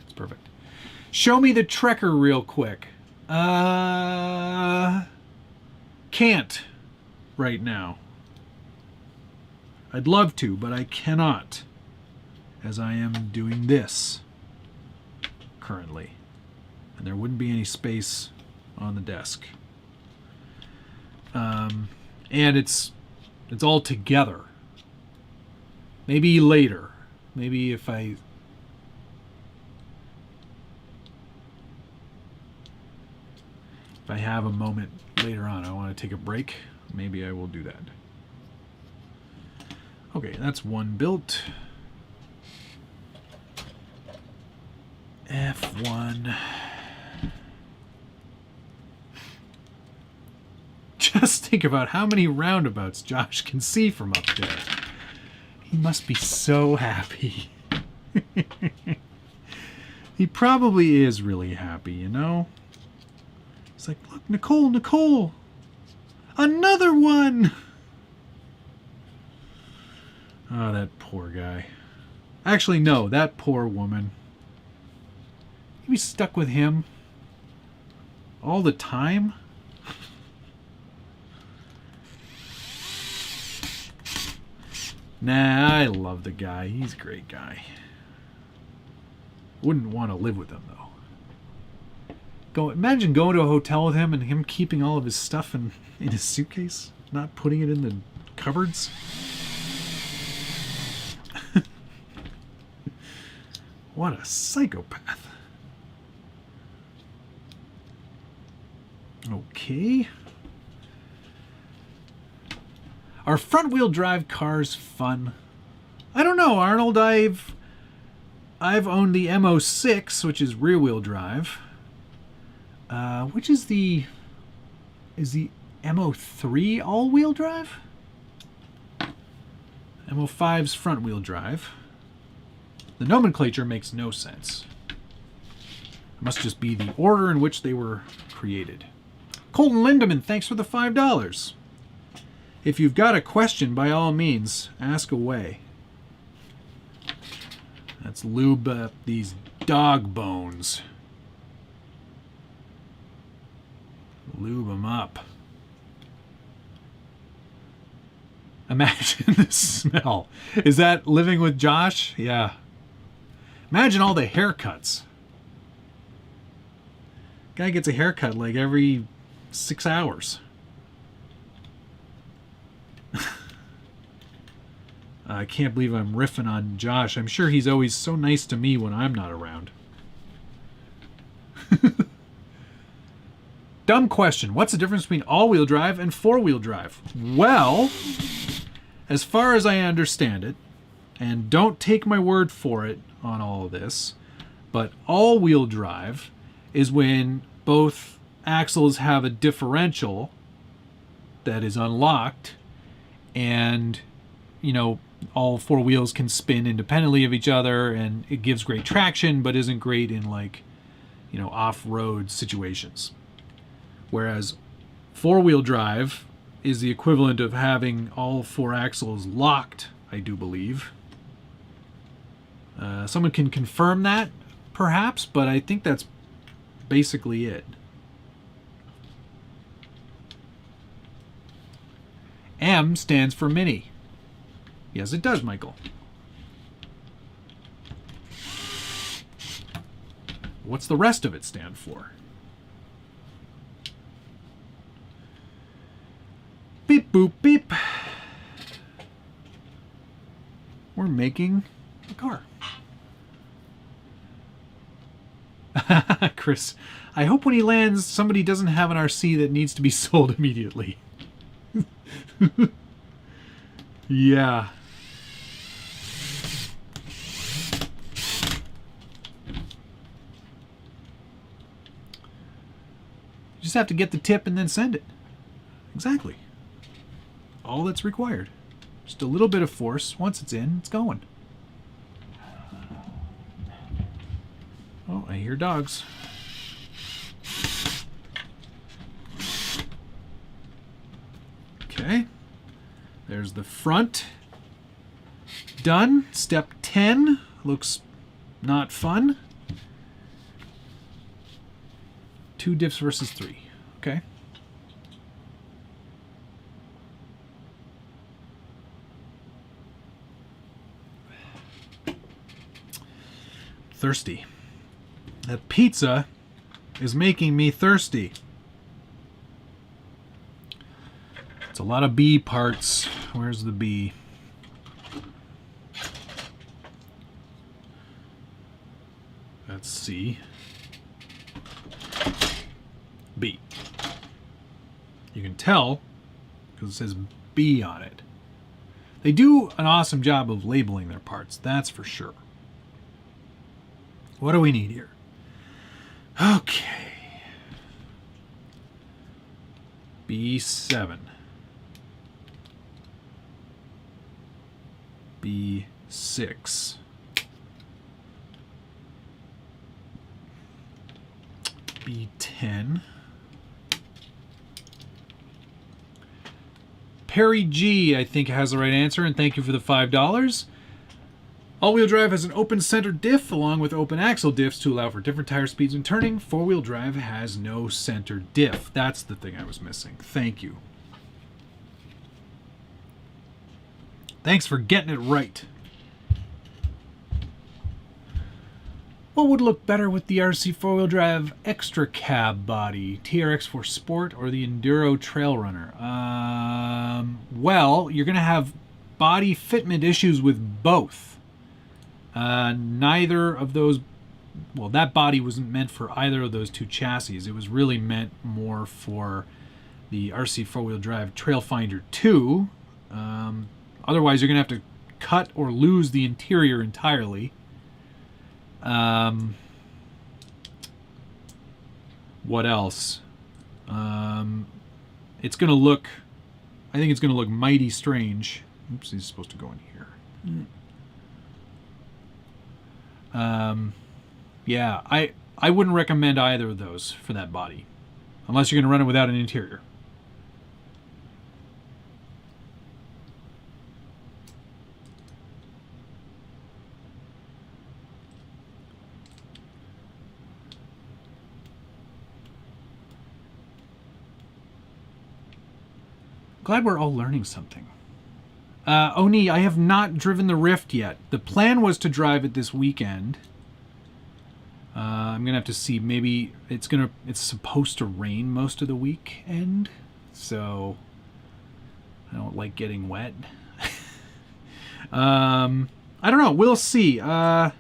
Speaker 1: It's perfect. Show me the Trekker real quick. Can't right now. I'd love to, but I cannot, as I am doing this currently. And there wouldn't be any space on the desk. And it's all together. Maybe later. Maybe if I have a moment later on, I want to take a break, maybe I will do that. Okay, that's one built. F1. Just think about how many roundabouts Josh can see from up there. He must be so happy. He probably is really happy, you know? It's like, look, Nicole, Nicole! Another one! Oh, that poor guy. Actually, no, that poor woman. He was stuck with him all the time? Nah, I love the guy. He's a great guy. Wouldn't want to live with him, though. Imagine going to a hotel with him and him keeping all of his stuff in his suitcase, not putting it in the cupboards. What a psychopath. Okay. Are front-wheel drive cars fun? I don't know, Arnold. I've owned the M06, which is rear-wheel drive. Which is the M03 all-wheel drive? M05's front-wheel drive. The nomenclature makes no sense. It must just be the order in which they were created. Colton Lindemann, thanks for the $5. If you've got a question, by all means, ask away. Let's lube up these dog bones. Lube them up. Imagine the smell. Is that living with Josh? Yeah. Imagine all the haircuts. Guy gets a haircut like every 6 hours. I can't believe I'm riffing on Josh. I'm sure he's always so nice to me when I'm not around. Dumb question. What's the difference between all-wheel drive and four-wheel drive? Well, as far as I understand it, and don't take my word for it on all of this, but all-wheel drive is when both axles have a differential that is unlocked, and, you know, all four wheels can spin independently of each other, and it gives great traction, but isn't great in, like, you know, off-road situations. Whereas four-wheel drive is the equivalent of having all four axles locked, I do believe. Someone can confirm that, perhaps, but I think that's basically it. M stands for mini. Yes, it does, Michael. What's the rest of it stand for? Beep, boop, beep. We're making a car. Chris, I hope when he lands, somebody doesn't have an RC that needs to be sold immediately. Yeah. You just have to get the tip and then send it. Exactly. All that's required. Just a little bit of force. Once it's in, it's going. Oh, I hear dogs. Okay. There's the front. Done. Step 10. Looks not fun. 2 diffs versus 3. Okay. Thirsty. That pizza is making me thirsty. It's a lot of B parts. Where's the B? That's C. B. You can tell because it says B on it. They do an awesome job of labeling their parts, that's for sure. What do we need here? Okay. B7. B6. B10. Perry G, I think, has the right answer, and thank you for the $5. All-wheel drive has an open center diff along with open axle diffs to allow for different tire speeds when turning. Four-wheel drive has no center diff. That's the thing I was missing. Thank you. Thanks for getting it right. What would look better with the RC four-wheel drive extra cab body, TRX4 Sport or the Enduro Trail Runner? Well, you're going to have body fitment issues with both. Neither of those, well, that body wasn't meant for either of those two chassis. It was really meant more for the RC four-wheel drive Trailfinder 2. Otherwise, you're going to have to cut or lose the interior entirely. What else? It's going to look, I think it's going to look mighty strange. Oops, he's supposed to go in here. Yeah, I wouldn't recommend either of those for that body, unless you're going to run it without an interior. Glad we're all learning something. Oni, I have not driven the Rift yet. The plan was to drive it this weekend. I'm gonna have to see. Maybe it's supposed to rain most of the weekend, so I don't like getting wet. I don't know. We'll see. I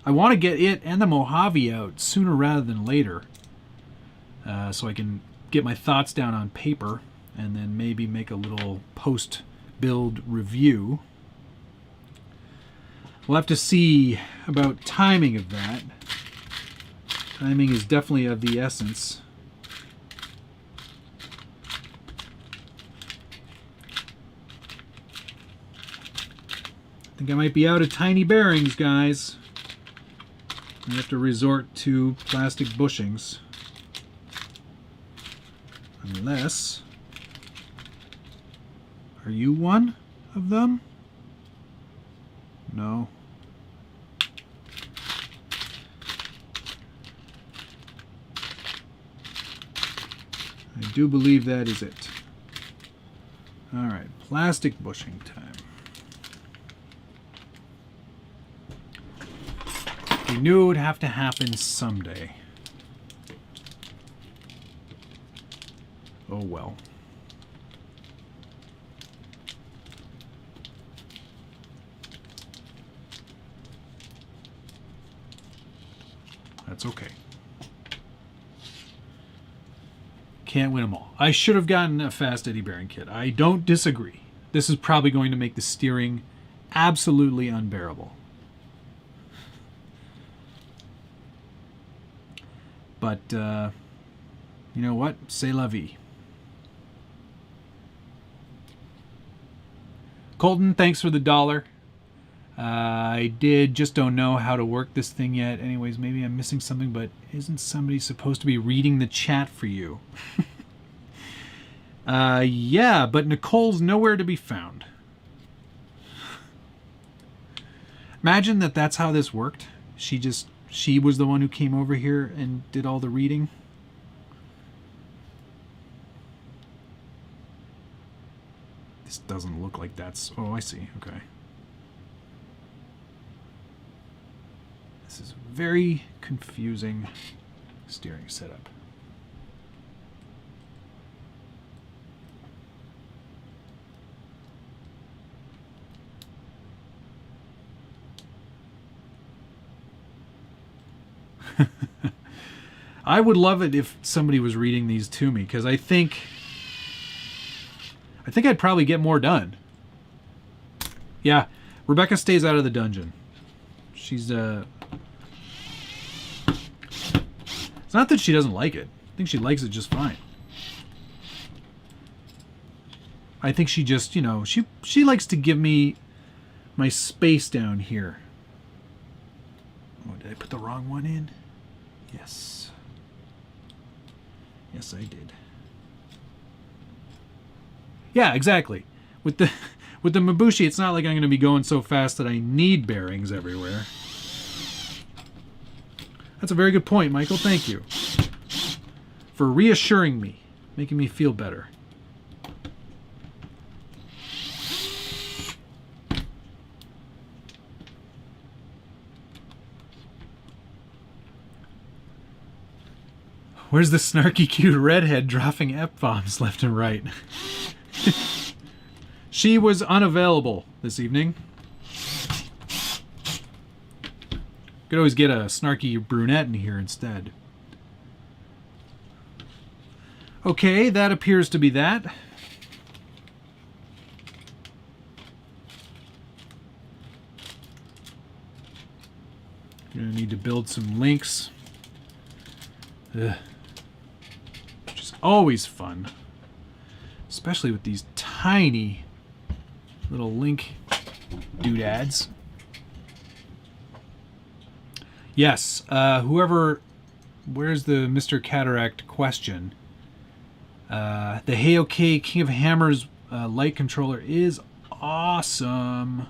Speaker 1: want to get it and the Mojave out sooner rather than later, so I can get my thoughts down on paper and then maybe make a little post-build review. We'll have to see about timing of that. Timing is definitely of the essence. I think I might be out of tiny bearings, guys. I have to resort to plastic bushings. Unless... Are you one of them? No. I do believe that is it. All right, plastic bushing time. We knew it would have to happen someday. Oh well. That's okay. Can't win them all. I should have gotten a fast eddy bearing kit. I don't disagree. This is probably going to make the steering absolutely unbearable. But, you know what? C'est la vie. Colton, thanks for the $1. I just don't know how to work this thing yet. Anyways, maybe I'm missing something, but isn't somebody supposed to be reading the chat for you? Yeah, but Nicole's nowhere to be found. Imagine that that's how this worked. She was the one who came over here and did all the reading. This doesn't look like that's... Oh, I see. Okay. This is a very confusing steering setup. I would love it if somebody was reading these to me, because I think I'd probably get more done. Yeah, Rebecca stays out of the dungeon. She's it's not that she doesn't like it. I think she likes it just fine. I think she just, you know, she likes to give me my space down here. Oh, did I put the wrong one in? Yes. Yes, I did. Yeah, exactly. With the Mabushi, it's not like I'm going to be going so fast that I need bearings everywhere. That's a very good point, Michael. Thank you for reassuring me, making me feel better. Where's the snarky cute redhead dropping F-bombs left and right? She was unavailable this evening. Could always get a snarky brunette in here instead. Okay, that appears to be that. Gonna need to build some links. Ugh. Which is always fun. Especially with these tiny little link doodads. Yes, whoever... Where's the Mr. Cataract question? The Heyoke King of Hammers light controller is awesome.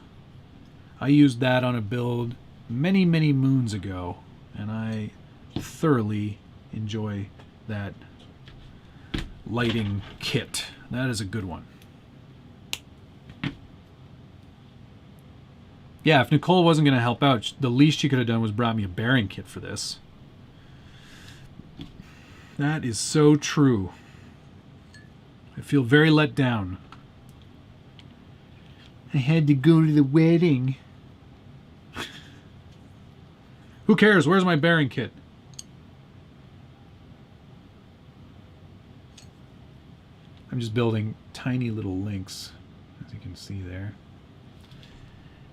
Speaker 1: I used that on a build many, many moons ago, and I thoroughly enjoy that lighting kit. That is a good one. Yeah, if Nicole wasn't going to help out, the least she could have done was brought me a bearing kit for this. That is so true. I feel very let down. I had to go to the wedding. Who cares? Where's my bearing kit? I'm just building tiny little links, as you can see there.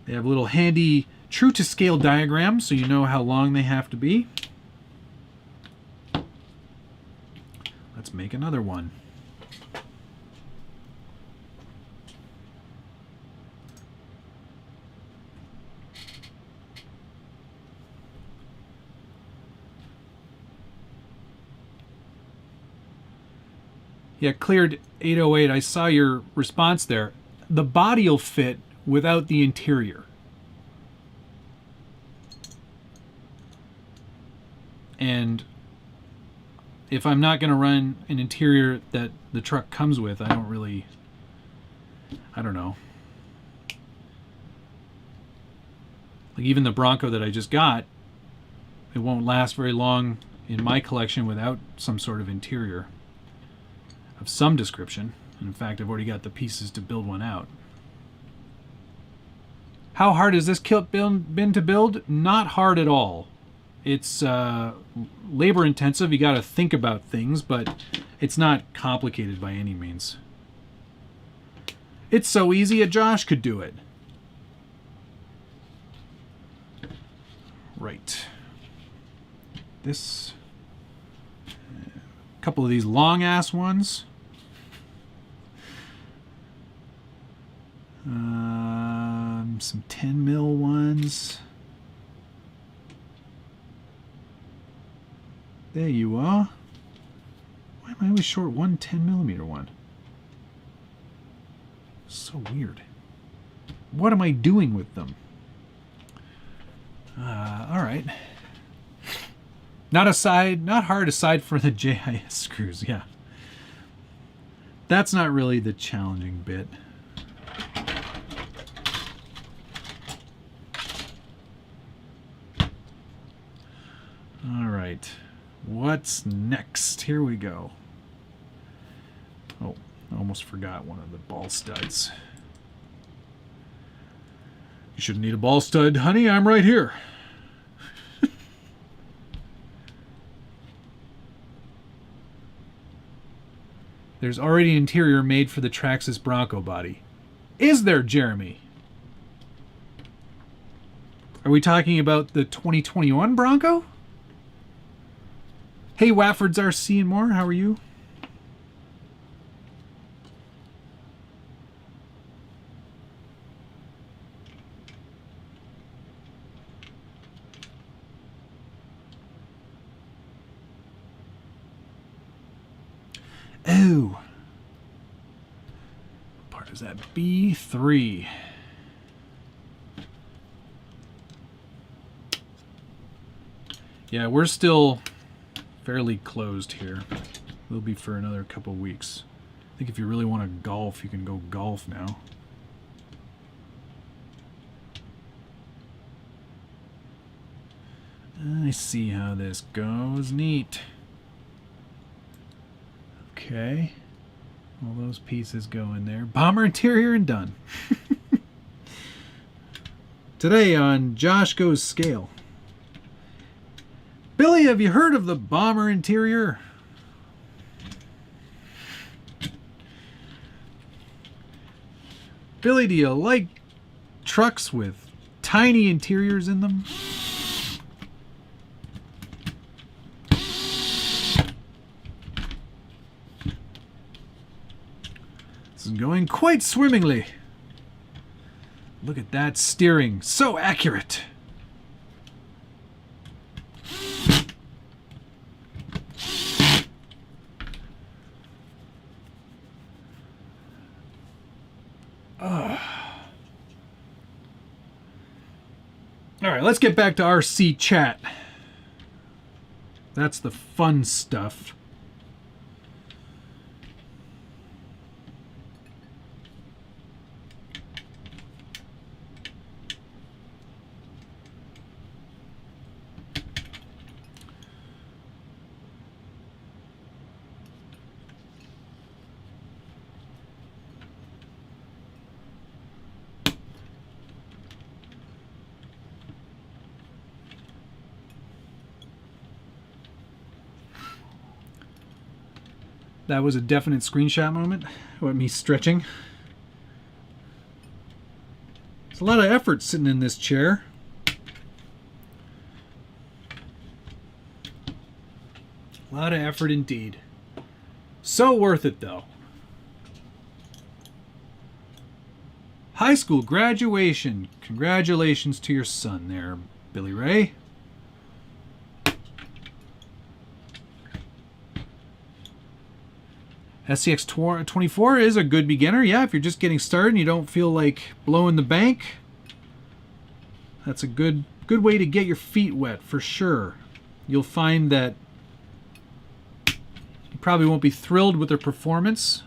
Speaker 1: They have little handy true-to-scale diagrams, so you know how long they have to be. Let's make another one. Yeah, cleared 808. I saw your response there. The body will fit without the interior. And if I'm not going to run an interior that the truck comes with, I don't know. Like even the Bronco that I just got, it won't last very long in my collection without some sort of interior of some description. And in fact, I've already got the pieces to build one out. How hard has this kit been to build? Not hard at all. It's labor intensive. You got to think about things, but it's not complicated by any means. It's so easy a Josh could do it. Right. This, a couple of these long ass ones. Some 10 mil ones. There you are. Why am I always short one 10 millimeter one? So weird. What am I doing with them? All right. Not hard aside for the JIS screws. Yeah. That's not really the challenging bit. All right. What's next? Here we go. Oh, I almost forgot one of the ball studs. You shouldn't need a ball stud, honey. I'm right here. There's already an interior made for the Traxxas Bronco body. Is there, Jeremy? Are we talking about the 2021 Bronco? Hey, Wafford's RC and more. How are you? Oh. What part is that? B3. Yeah, we're still fairly closed here. We'll be for another couple weeks. I think if you really want to golf, you can go golf now. I see how this goes. Neat. Okay. All those pieces go in there. Bomber interior and done. Today on Josh Goes Scale. Billy, have you heard of the bomber interior? Billy, do you like trucks with tiny interiors in them? This is going quite swimmingly. Look at that steering. So accurate. All right, let's get back to RC chat. That's the fun stuff. That was a definite screenshot moment. What, me stretching? It's a lot of effort sitting in this chair. A lot of effort indeed. So worth it though. High school graduation. Congratulations to your son there, Billy Ray. SCX 24 is a good beginner. Yeah, if you're just getting started and you don't feel like blowing the bank, that's a good way to get your feet wet for sure. You'll find that you probably won't be thrilled with their performance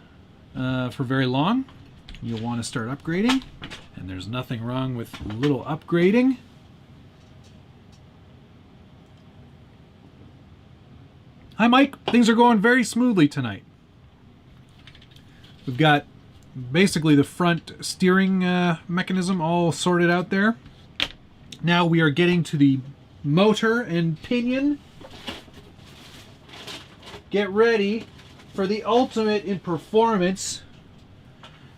Speaker 1: for very long. You'll want to start upgrading, and there's nothing wrong with a little upgrading. Hi, Mike. Things are going very smoothly tonight. We've got basically the front steering mechanism all sorted out there. Now we are getting to the motor and pinion. Get ready for the ultimate in performance.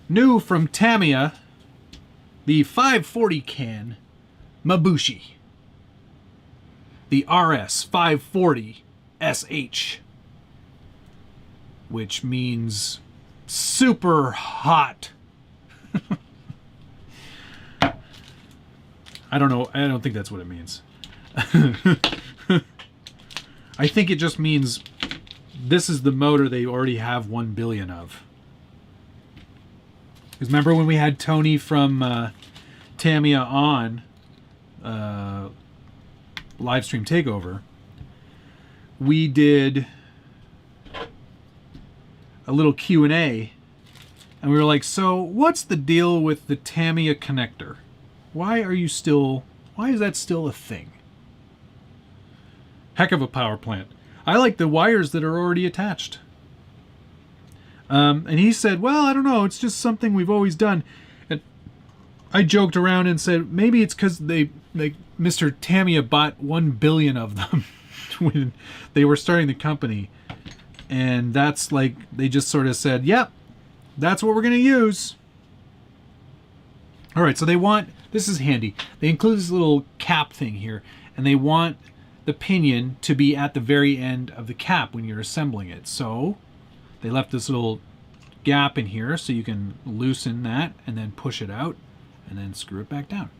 Speaker 1: New from Tamiya, the 540 can Mabushi. The RS 540 SH. Which means super hot. I don't know. I don't think that's what it means. I think it just means this is the motor they already have 1 billion of. Because remember when we had Tony from Tamiya on Livestream Takeover, we did a little Q&A, and we were like, so what's the deal with the Tamiya connector? Why is that still a thing? Heck of a power plant. I like the wires that are already attached. And he said, well, I don't know, it's just something we've always done. And I joked around and said, maybe it's because Mr. Tamiya bought 1 billion of them when they were starting the company. And that's like, they just sort of said, yep, that's what we're going to use. All right, so they want, this is handy. They include this little cap thing here, and they want the pinion to be at the very end of the cap when you're assembling it. So they left this little gap in here so you can loosen that and then push it out and then screw it back down.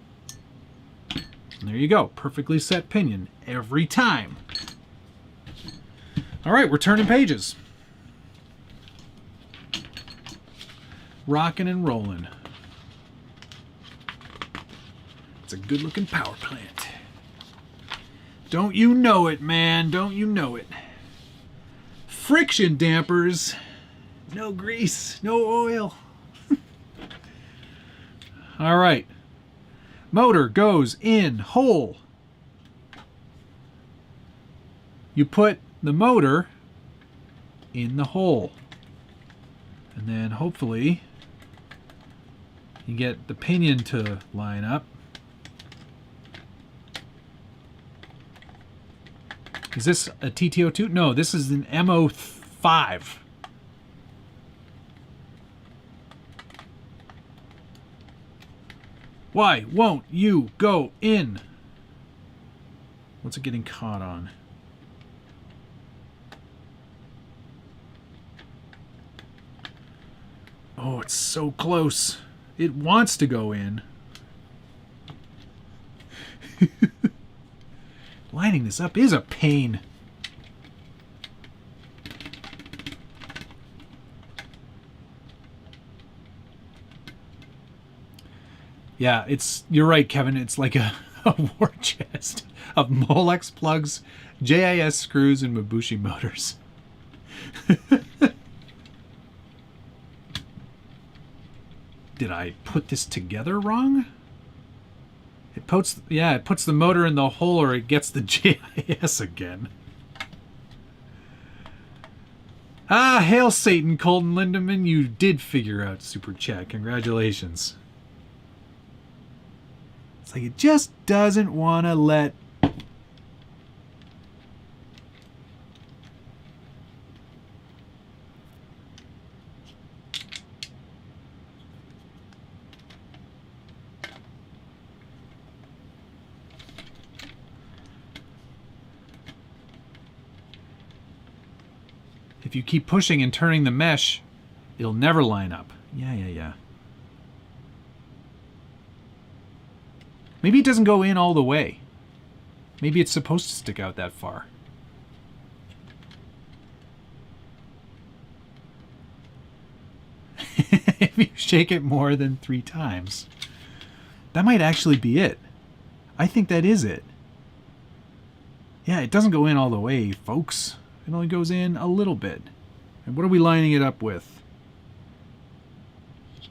Speaker 1: And there you go, perfectly set pinion every time. All right, we're turning pages. rocking and rolling. It's a good looking power plant. Don't you know it, man? Don't you know it? Friction dampers. No grease, no oil. All right. Motor goes in hole. You put the motor in the hole. And then hopefully you get the pinion to line up. Is this a TTO2? No, this is an M05. Why won't you go in? What's it getting caught on? Oh, it's so close. It wants to go in. Lining this up is a pain. Yeah, you're right, Kevin. It's like a war chest of Molex plugs, JIS screws, and Mabushi motors. Did I put this together wrong? It puts the motor in the hole, or it gets the JIS again. Ah, hail Satan, Colton Lindemann. You did figure out Super Chat. Congratulations. It's like it just doesn't want to let... If you keep pushing and turning the mesh, it'll never line up. Yeah. Maybe it doesn't go in all the way. Maybe it's supposed to stick out that far. If you shake it more than 3 times. That might actually be it. I think that is it. Yeah, it doesn't go in all the way, folks. It only goes in a little bit. And what are we lining it up with?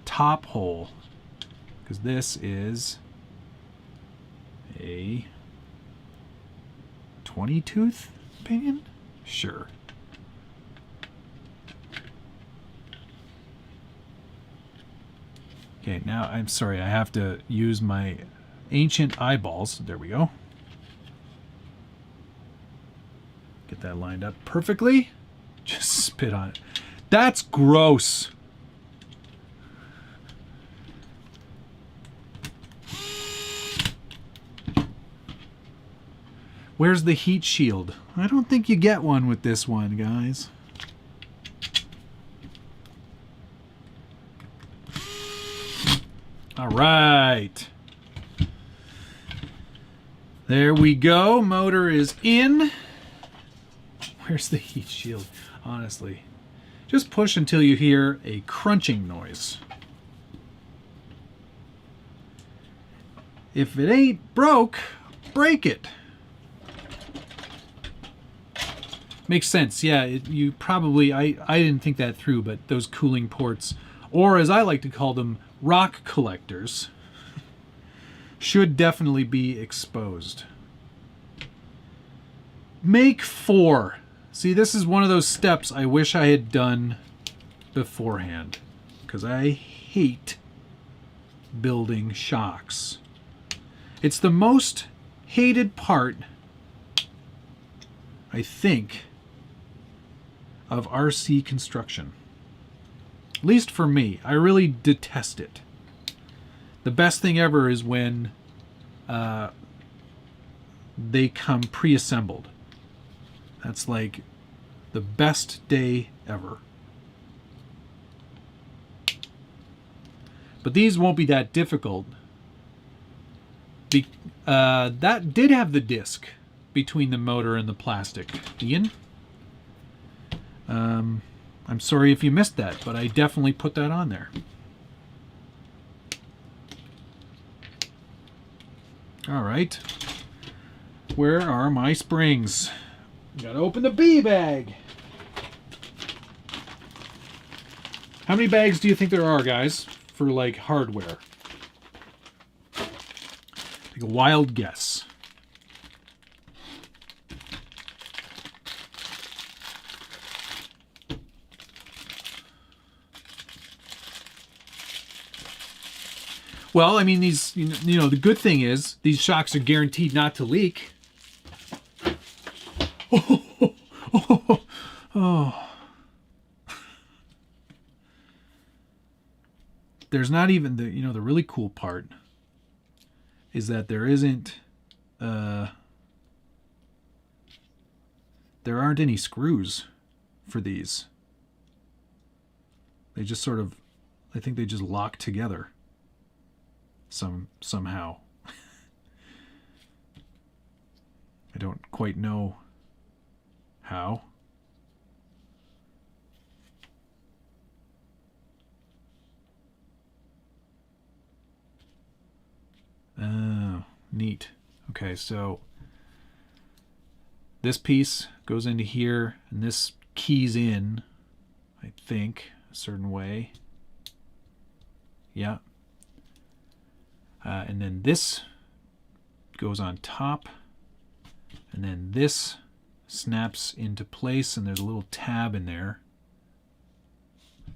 Speaker 1: Top hole. Because this is a 20-tooth pinion? Sure. Okay, now I'm sorry, I have to use my ancient eyeballs. There we go. Get that lined up perfectly. Just spit on it. That's gross. Where's the heat shield? I don't think you get one with this one, guys. All right. There we go. Motor is in. Where's the heat shield? Honestly. Just push until you hear a crunching noise. If it ain't broke, break it. Makes sense, yeah. You probably, I didn't think that through, but those cooling ports, or as I like to call them, rock collectors, should definitely be exposed. Make 4. See, this is one of those steps I wish I had done beforehand, because I hate building shocks. It's the most hated part, I think, of RC construction. At least for me. I really detest it. The best thing ever is when they come pre-assembled. That's like the best day ever. But these won't be that difficult. That did have the disc between the motor and the plastic. Ian? I'm sorry if you missed that, but I definitely put that on there. All right. Where are my springs? Gotta open the B bag. How many bags do you think there are, guys, for like hardware? Take a wild guess. Well, I mean, these, you know, the good thing is these shocks are guaranteed not to leak. Oh. There's not even the, you know, the really cool part is that there isn't, there aren't any screws for these. They just sort of, I think they just lock together somehow. I don't quite know how. Oh, neat. Okay, so this piece goes into here, and this keys in, I think, a certain way. Yeah. And then this goes on top, and then this snaps into place, and there's a little tab in there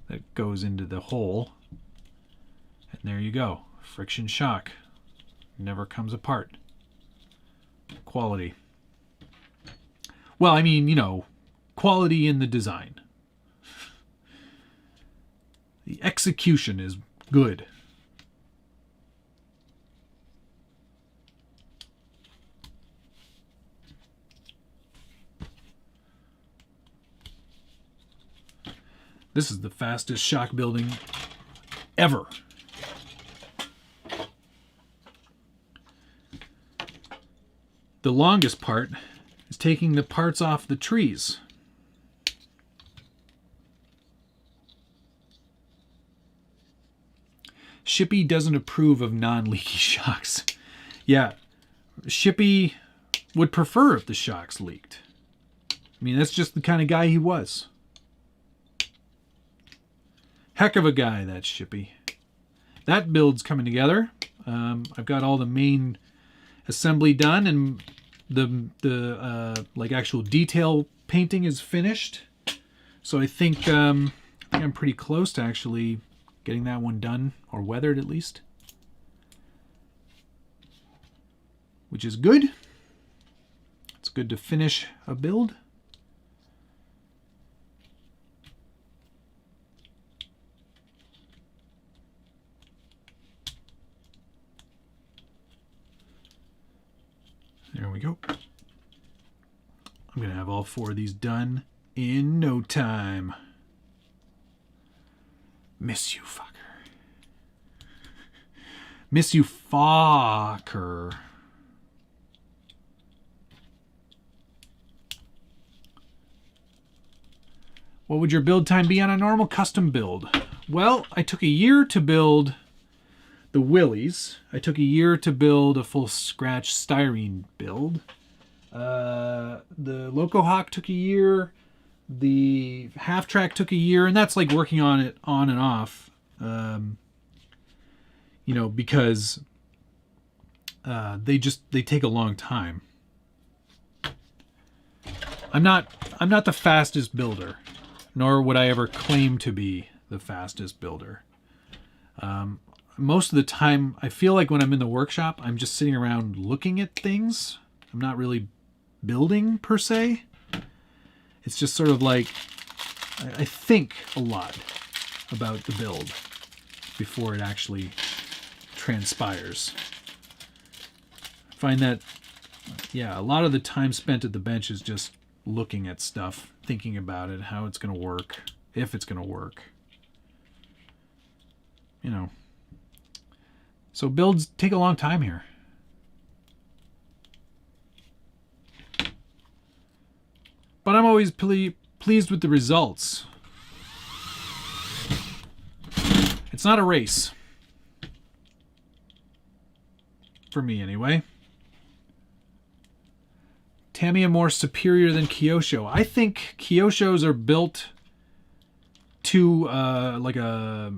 Speaker 1: that goes into the hole, and there you go. Friction shock. Never comes apart. Quality. Well, I mean, you know, quality in the design. The execution is good. This is the fastest shock building ever. The longest part is taking the parts off the trees. Shippy doesn't approve of non-leaky shocks. Yeah, Shippy would prefer if the shocks leaked. I mean, that's just the kind of guy he was. Heck of a guy, that Shippy. That build's coming together. I've got all the main assembly done, and the like actual detail painting is finished. So I think I'm pretty close to actually getting that one done, or weathered at least, which is good. It's good to finish a build. There we go. I'm going to have all 4 of these done in no time. Miss you, fucker. Miss you, fucker. What would your build time be on a normal custom build? Well, I took a year to build the Willies. I took a year to build a full scratch styrene build. The Loco Hawk took a year. The Half Track took a year, and that's like working on it on and off. You know, because they take a long time. I'm not the fastest builder, nor would I ever claim to be the fastest builder. Most of the time, I feel like when I'm in the workshop, I'm just sitting around looking at things. I'm not really building, per se. It's just sort of like, I think a lot about the build before it actually transpires. I find that, yeah, a lot of the time spent at the bench is just looking at stuff, thinking about it, how it's going to work, if it's going to work. You know. So builds take a long time here. But I'm always pleased with the results. It's not a race. For me, anyway. Tamiya more superior than Kyosho. I think Kyoshos are built to like a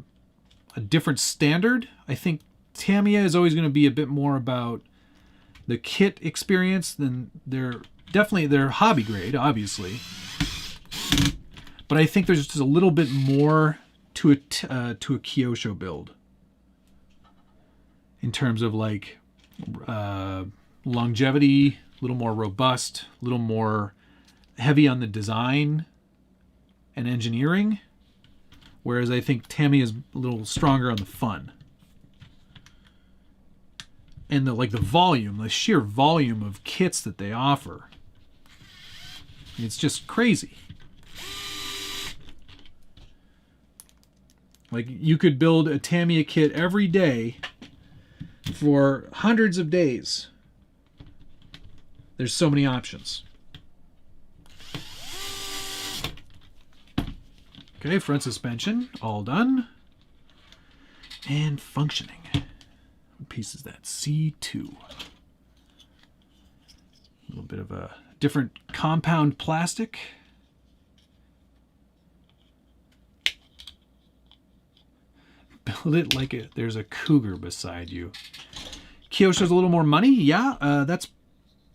Speaker 1: different standard. I think Tamiya is always going to be a bit more about the kit experience than they're hobby grade, obviously. But I think there's just a little bit more to a Kyosho build in terms of like longevity, a little more robust, a little more heavy on the design and engineering, whereas I think Tamiya is a little stronger on the fun and the volume, the sheer volume of kits that they offer. It's just crazy. Like, you could build a Tamiya kit every day for hundreds of days. There's so many options. Okay, front suspension, all done. And functioning. What piece is that? C2. A little bit of a different compound plastic. Build it like there's a cougar beside you. Kyosho's a little more money. Yeah,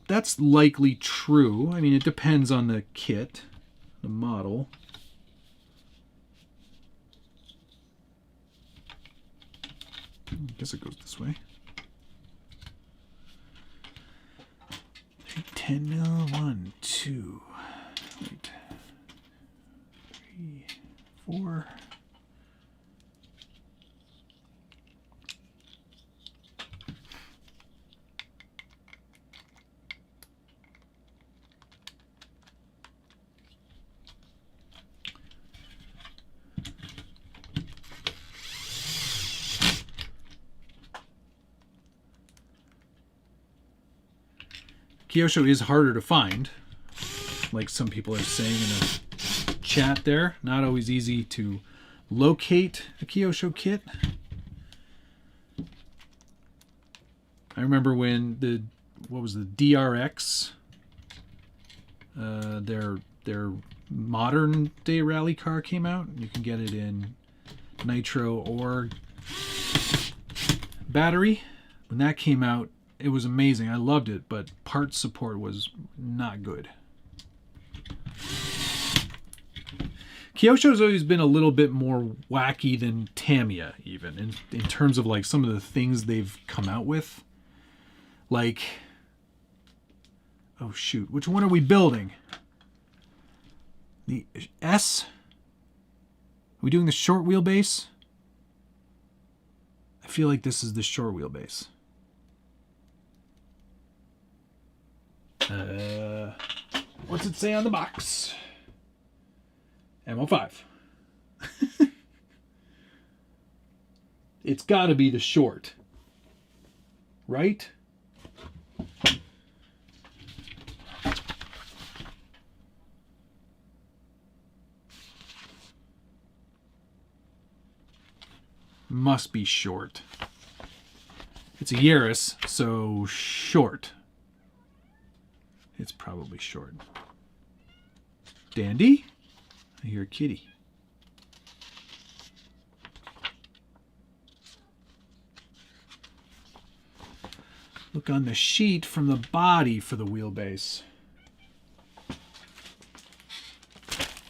Speaker 1: that's likely true. I mean, it depends on the kit, the model. I guess it goes this way. 10 mil, 1, 2, wait, 3, 4. Kyosho is harder to find, like some people are saying in the chat there. Not always easy to locate a Kyosho kit. I remember when what was the DRX, their modern day rally car came out. You can get it in nitro or battery. When that came out, it was amazing. I loved it, but parts support was not good. Kyosho's always been a little bit more wacky than Tamiya, even in terms of like some of the things they've come out with. Like, oh shoot, which one are we building? The S? Are we doing the short wheelbase? I feel like this is the short wheelbase. What's it say on the box? M05. It's got to be the short, right? Must be short. It's a Yaris, so short. It's probably short. Dandy? I hear a kitty. Look on the sheet from the body for the wheelbase.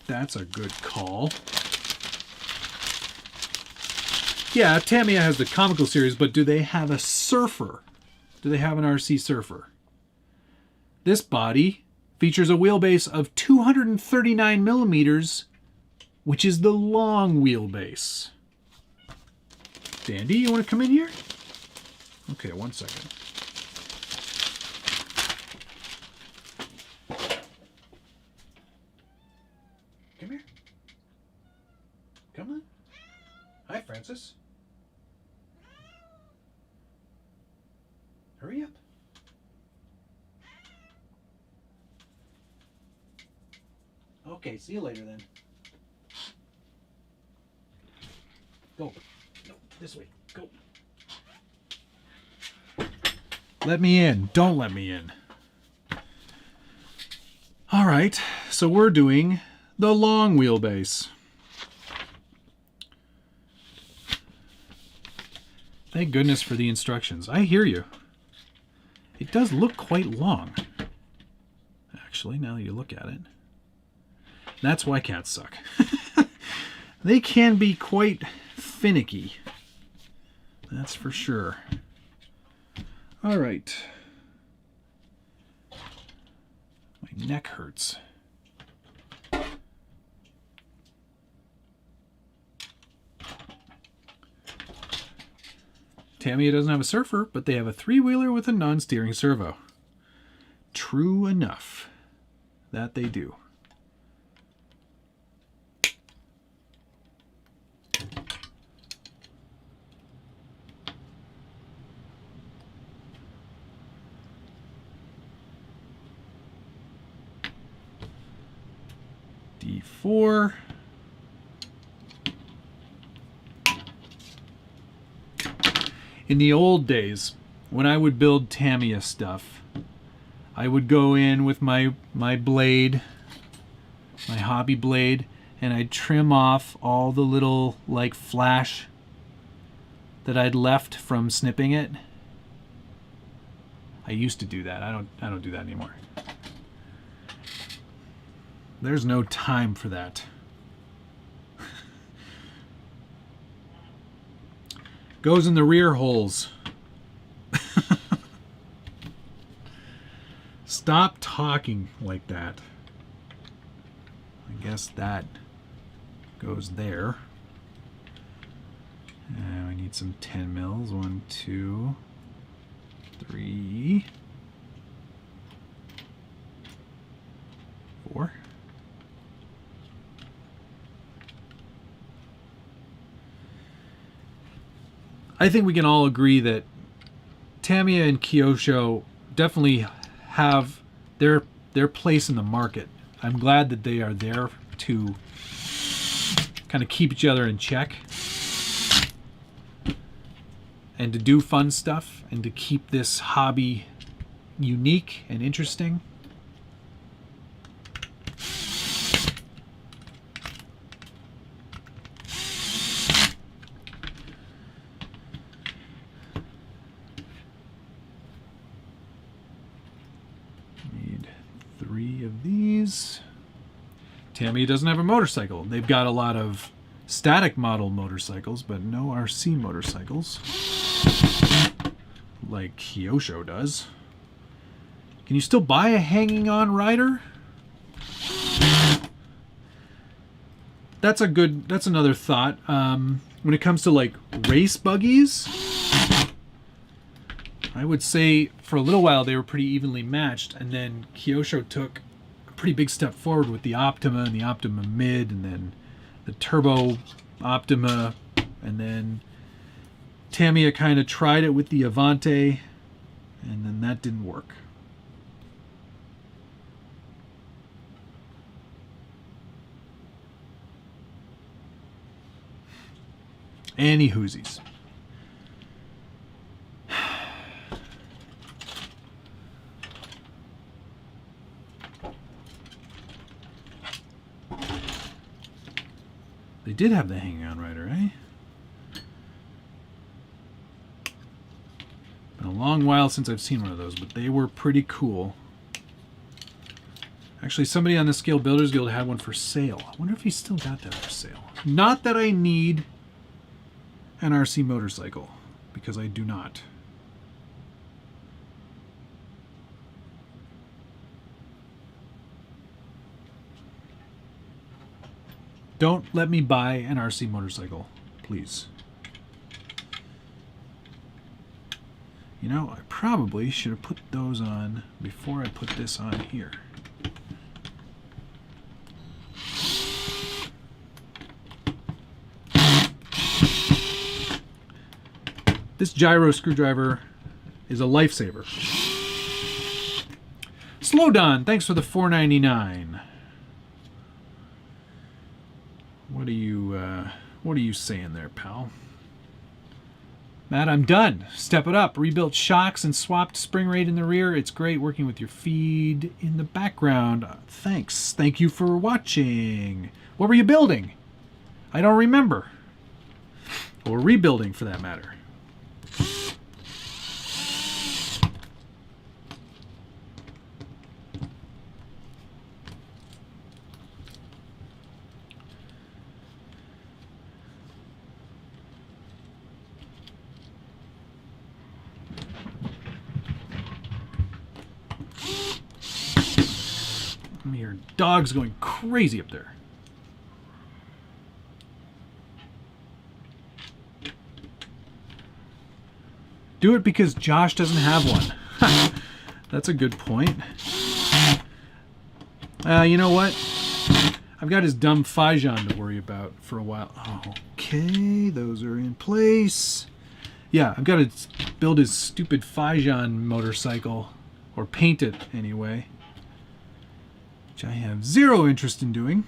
Speaker 1: That's a good call. Yeah, Tamiya has the comical series, but do they have a surfer? Do they have an RC surfer? This body features a wheelbase of 239 millimeters, which is the long wheelbase. Dandy, you want to come in here? Okay, 1 second. Come here. Come on. Hi, Francis. Hurry up. Okay, see you later then. Go. No, this way. Go. Let me in. Don't let me in. All right, so we're doing the long wheelbase. Thank goodness for the instructions. I hear you. It does look quite long, actually, now that you look at it. That's why cats suck. They can be quite finicky. That's for sure. All right. My neck hurts. Tamiya doesn't have a surfer, but they have a three-wheeler with a non-steering servo. True enough. That they do. D4. In the old days, when I would build Tamiya stuff, I would go in with my blade, my hobby blade, and I'd trim off all the little like flash that I'd left from snipping it. I used to do that. I don't do that anymore. There's no time for that. Goes in the rear holes. Stop talking like that. I guess that goes there. And we need some 10 mils. 1, 2, 3, 4. I think we can all agree that Tamiya and Kyosho definitely have their place in the market. I'm glad that they are there to kind of keep each other in check and to do fun stuff and to keep this hobby unique and interesting. Tamiya doesn't have a motorcycle. They've got a lot of static model motorcycles, but no RC motorcycles like Kyosho does. Can you still buy a hanging on rider? That's another thought. When it comes to like race buggies, I would say for a little while they were pretty evenly matched, and then Kyosho took pretty big step forward with the Optima and the Optima Mid, and then the Turbo Optima, and then Tamiya kind of tried it with the Avante, and then that didn't work. Any whoosies. They did have the hang-on rider, eh? Been a long while since I've seen one of those, but they were pretty cool. Actually, somebody on the Scale Builders Guild had one for sale. I wonder if he still got that for sale. Not that I need an RC motorcycle, because I do not. Don't let me buy an RC motorcycle, please. You know, I probably should have put those on before I put this on here. This gyro screwdriver is a lifesaver. Slow Don, thanks for the $4.99. What are you saying there, pal? Matt, I'm done. Step it up. Rebuilt shocks and swapped spring rate in the rear. It's great working with your feed in the background. Thanks. Thank you for watching. What were you building? I don't remember. Or rebuilding, for that matter. Your dog's going crazy up there. Do it because Josh doesn't have one. That's a good point. You know what? I've got his dumb Fijan to worry about for a while. Okay, those are in place. Yeah, I've got to build his stupid Fijan motorcycle. Or paint it, anyway. Which I have zero interest in doing.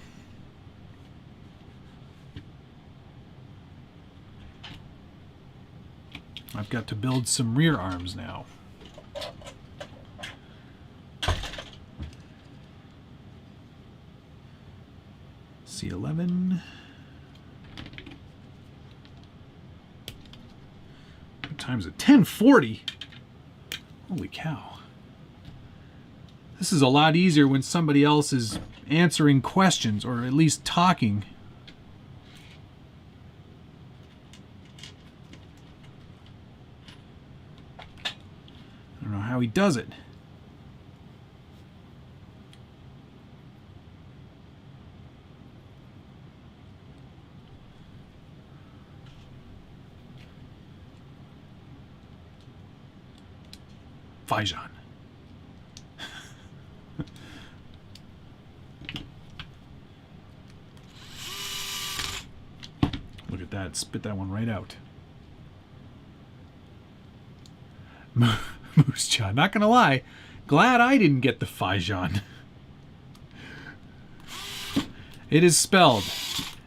Speaker 1: I've got to build some rear arms now. C11. What time is it? 10:40. Holy cow. This is a lot easier when somebody else is answering questions, or at least talking. I don't know how he does it. Fijan. Look at that. Spit that one right out. Moose John. Not going to lie. Glad I didn't get the Fijan. It is spelled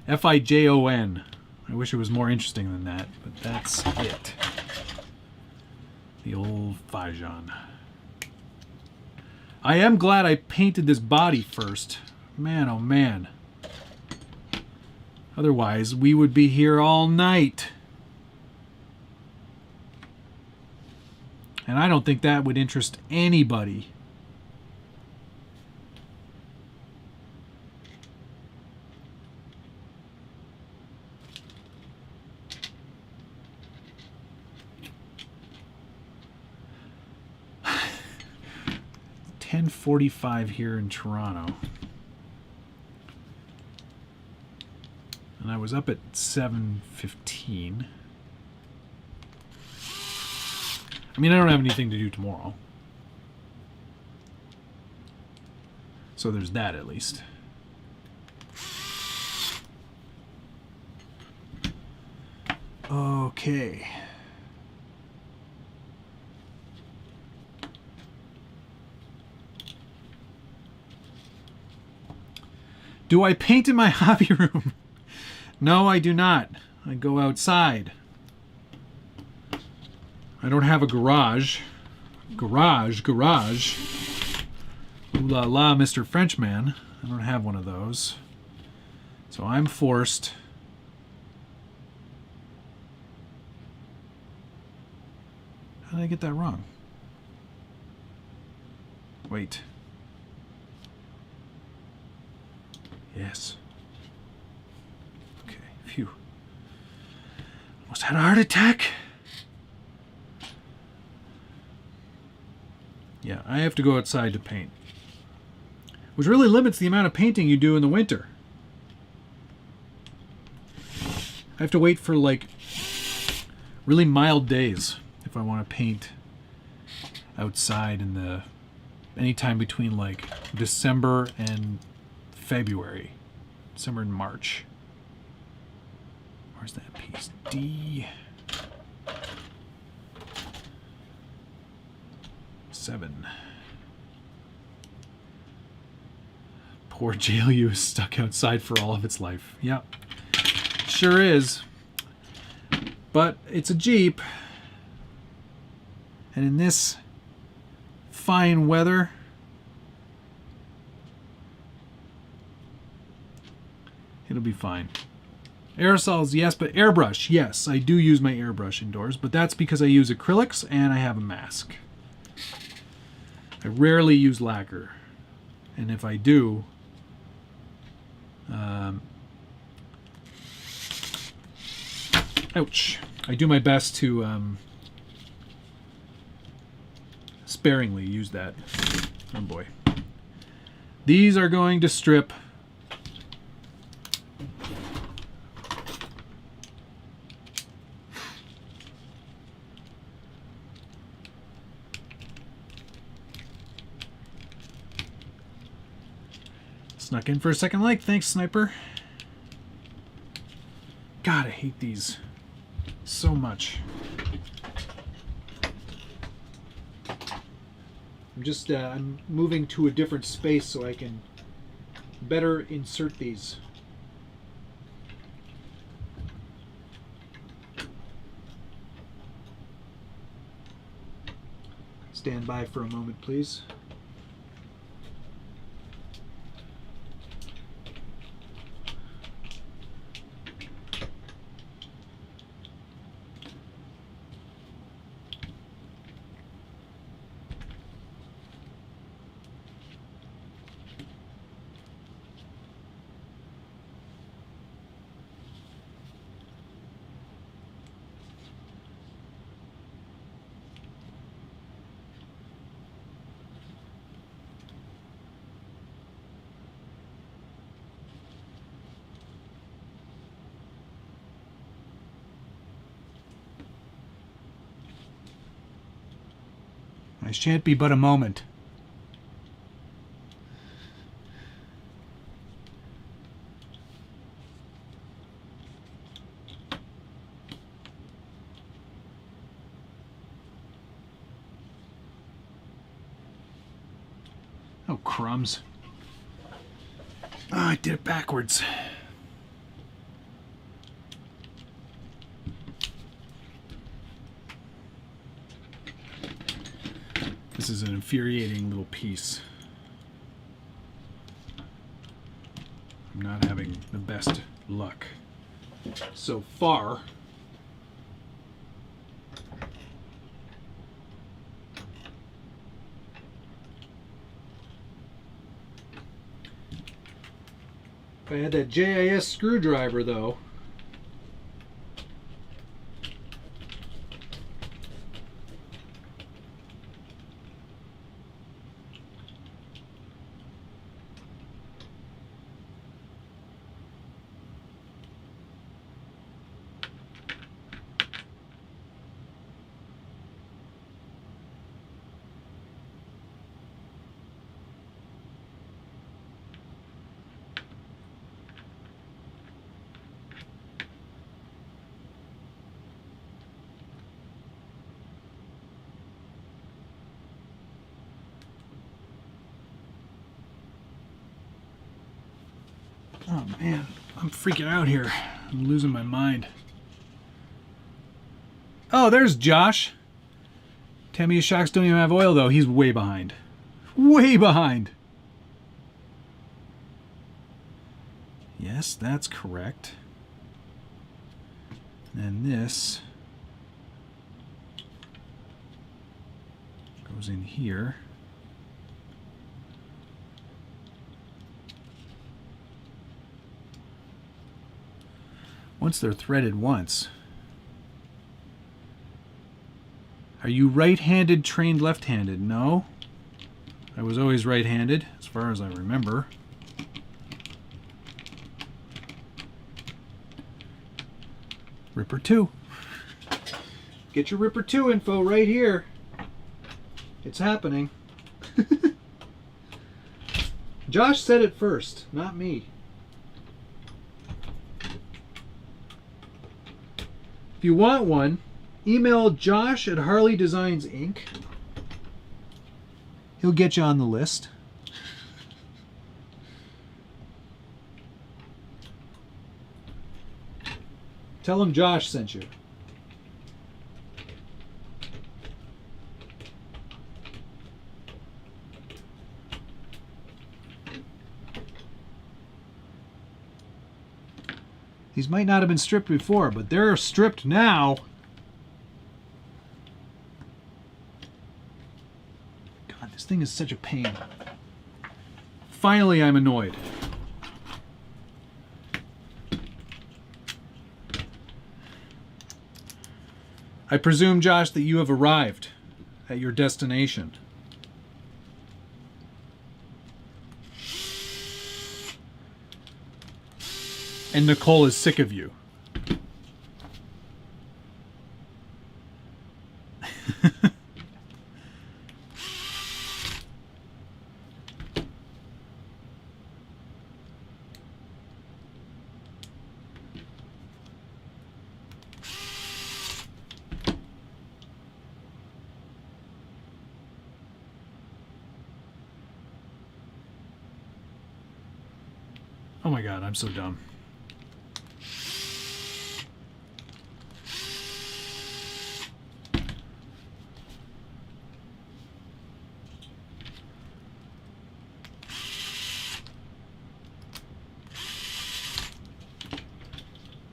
Speaker 1: Fijon. I wish it was more interesting than that, but that's it. The old Fijan. I am glad I painted this body first. Man, oh man. Otherwise, we would be here all night. And I don't think that would interest anybody. .45 here in Toronto. And I was up at 7:15. I mean, I don't have anything to do tomorrow. So there's that at least. Okay. Do I paint in my hobby room? No, I do not. I go outside. I don't have a garage. Garage. Ooh la la, Mr. Frenchman. I don't have one of those. So I'm forced. How did I get that wrong? Wait. Yes. Okay, phew. Almost had a heart attack. Yeah, I have to go outside to paint. Which really limits the amount of painting you do in the winter. I have to wait for like really mild days if I want to paint outside in the anytime between like December and February. December and March. Where's that piece? D. 7. Poor JLU is stuck outside for all of its life. Yep. Sure is. But it's a Jeep, and in this fine weather, it'll be fine. Aerosols, yes, but airbrush, yes. I do use my airbrush indoors, but that's because I use acrylics and I have a mask. I rarely use lacquer. And if I do, ouch. I do my best to sparingly use that. Oh boy. These are going to strip Snuck in for a second like. Thanks, Sniper. God, I hate these so much. I'm moving to a different space so I can better insert these. Stand by for a moment, please. I shan't be but a moment. Oh, crumbs. Oh, I did it backwards. This is an infuriating little piece. I'm not having the best luck so far. If I had that JIS screwdriver, though, oh man, I'm freaking out here. I'm losing my mind. Oh, there's Josh. Tamiya shocks don't even have oil though. He's way behind. Way behind. Yes, that's correct. And this goes in here. Once they're threaded once. Are you right-handed, trained left-handed? No. I was always right-handed, as far as I remember. Ripper 2. Get your Ripper 2 info right here. It's happening. Josh said it first, not me. If you want one, email Josh at Harley Designs Inc. He'll get you on the list. Tell him Josh sent you. These might not have been stripped before, but they're stripped now. God, this thing is such a pain. Finally, I'm annoyed. I presume, Josh, that you have arrived at your destination. And Nicole is sick of you. Oh my God, I'm so dumb.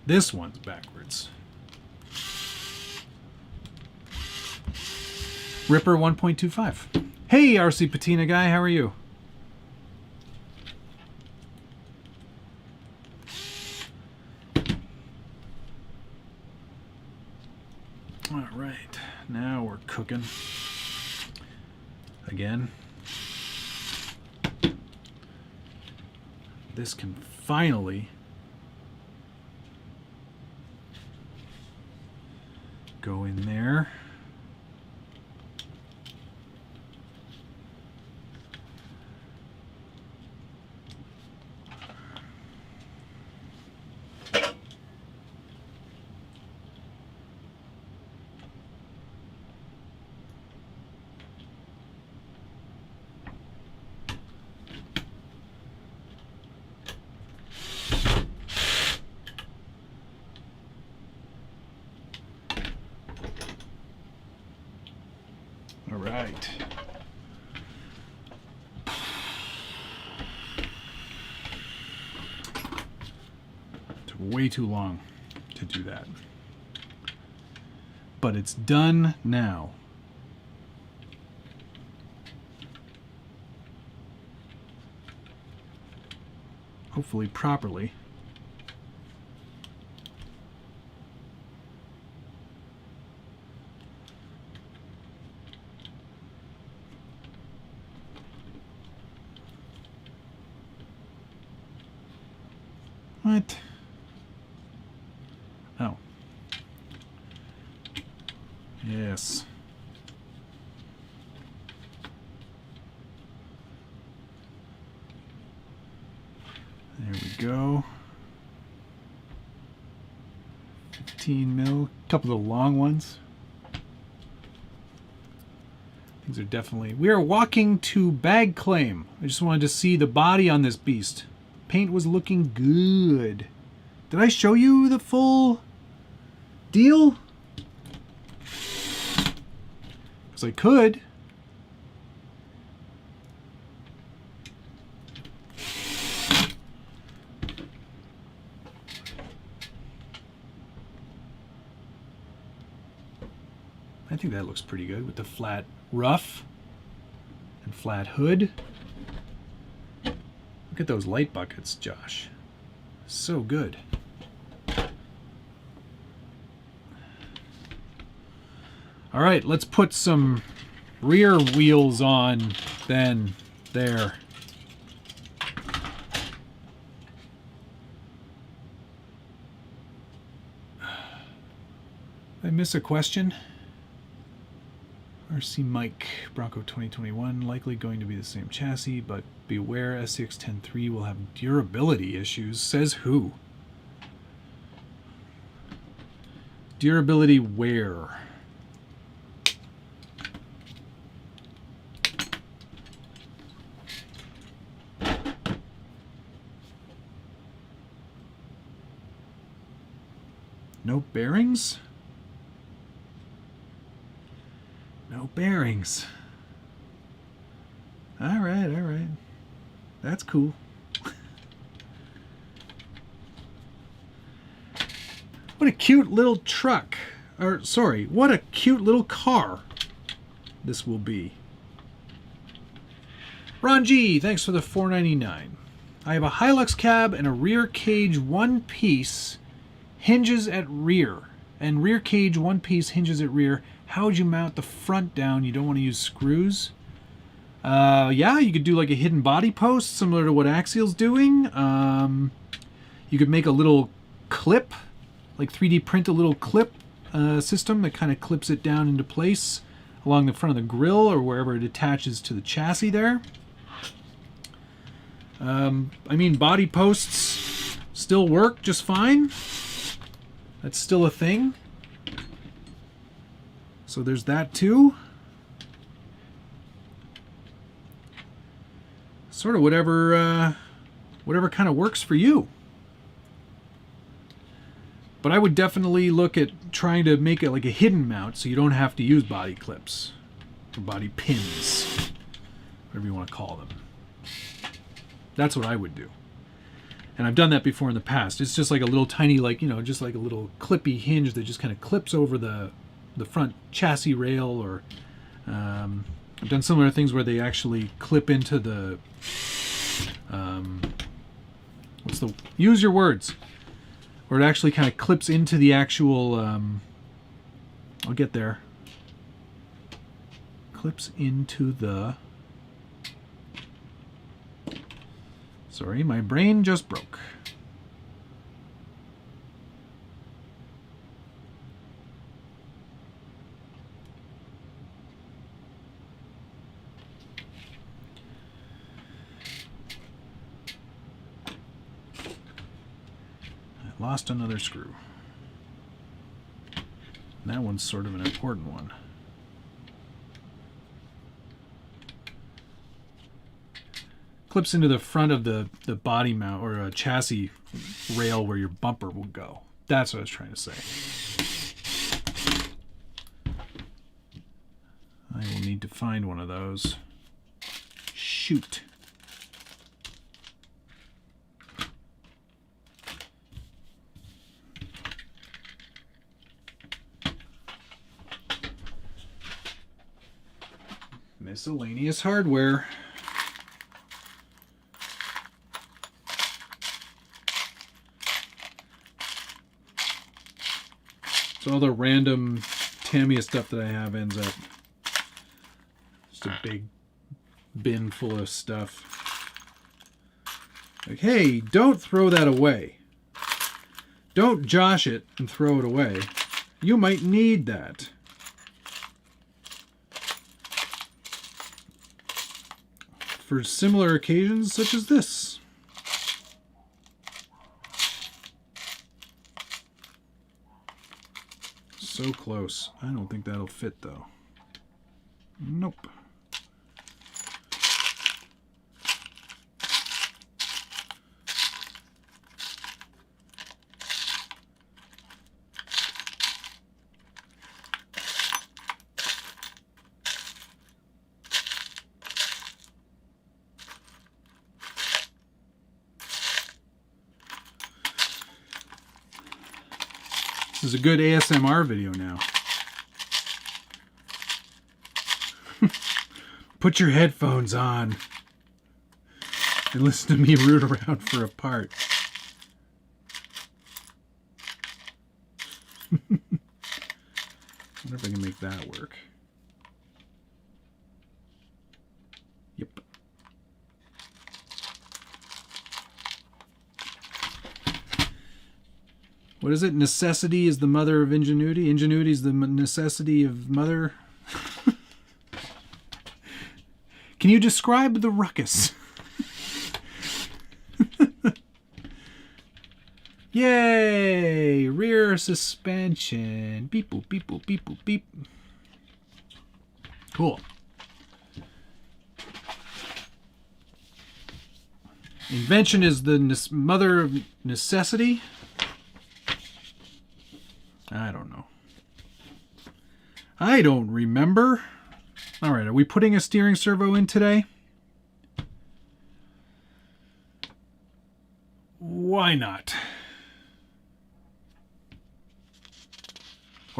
Speaker 1: This one's backwards. Ripper 1.25. Hey, RC Patina guy, how are you? All right, now we're cooking. Again. This can finally go in there. All right. Took way too long to do that. But it's done now. Hopefully properly. What? Oh. Yes. There we go. 15 mil. A couple of the long ones. These are definitely... We are walking to bag claim. I just wanted to see the body on this beast. Paint was looking good. Did I show you the full deal? Because I could. I think that looks pretty good with the flat ruff and flat hood. Look at those light buckets, Josh. So good. All right, let's put some rear wheels on then there. Did I miss a question? RC Mike, Bronco 2021, likely going to be the same chassis, but beware SCX-10.3 will have durability issues. Says who? Durability where? No bearings? No bearings. All right, all right. That's cool. What a cute little truck. Or, sorry, what a cute little car this will be. Ron G, thanks for the $4.99. I have a Hilux cab and a rear cage one-piece hinges at rear. And rear cage one-piece hinges at rear. How would you mount the front down? You don't want to use screws. Yeah, you could do like a hidden body post, similar to what Axial's doing. You could make a little clip, like 3D print a little clip system that kind of clips it down into place along the front of the grille or wherever it attaches to the chassis there. I mean, body posts still work just fine. That's still a thing. So there's that too. Sort of whatever kind of works for you. But I would definitely look at trying to make it like a hidden mount so you don't have to use body clips or body pins, whatever you want to call them. That's what I would do. And I've done that before in the past. It's just like a little tiny, like, you know, just like a little clippy hinge that just kind of clips over the front chassis rail, or I've done similar things where they actually clip into the use your words, where it actually kind of clips into the actual I'll get there, clips into the, sorry, my brain just broke. Lost another screw. And that one's sort of an important one. Clips into the front of the body mount or a chassis rail where your bumper will go. That's what I was trying to say. I will need to find one of those. Shoot. Miscellaneous hardware. So all the random Tamiya stuff that I have ends up just a big bin full of stuff. Like, hey, don't throw that away. Don't josh it and throw it away. You might need that. For similar occasions such as this. So close. I don't think that'll fit though. Nope. This is a good ASMR video now. Put your headphones on and listen to me root around for a part. I wonder if I can make that work. Yep. What is it? Necessity is the mother of ingenuity. Ingenuity is the necessity of mother. Can you describe the ruckus? Yay! Rear suspension. Beep boop, beep boop, beep boop, beep. Cool. Invention is the mother of necessity. I don't know. I don't remember. All right, are we putting a steering servo in today? Why not?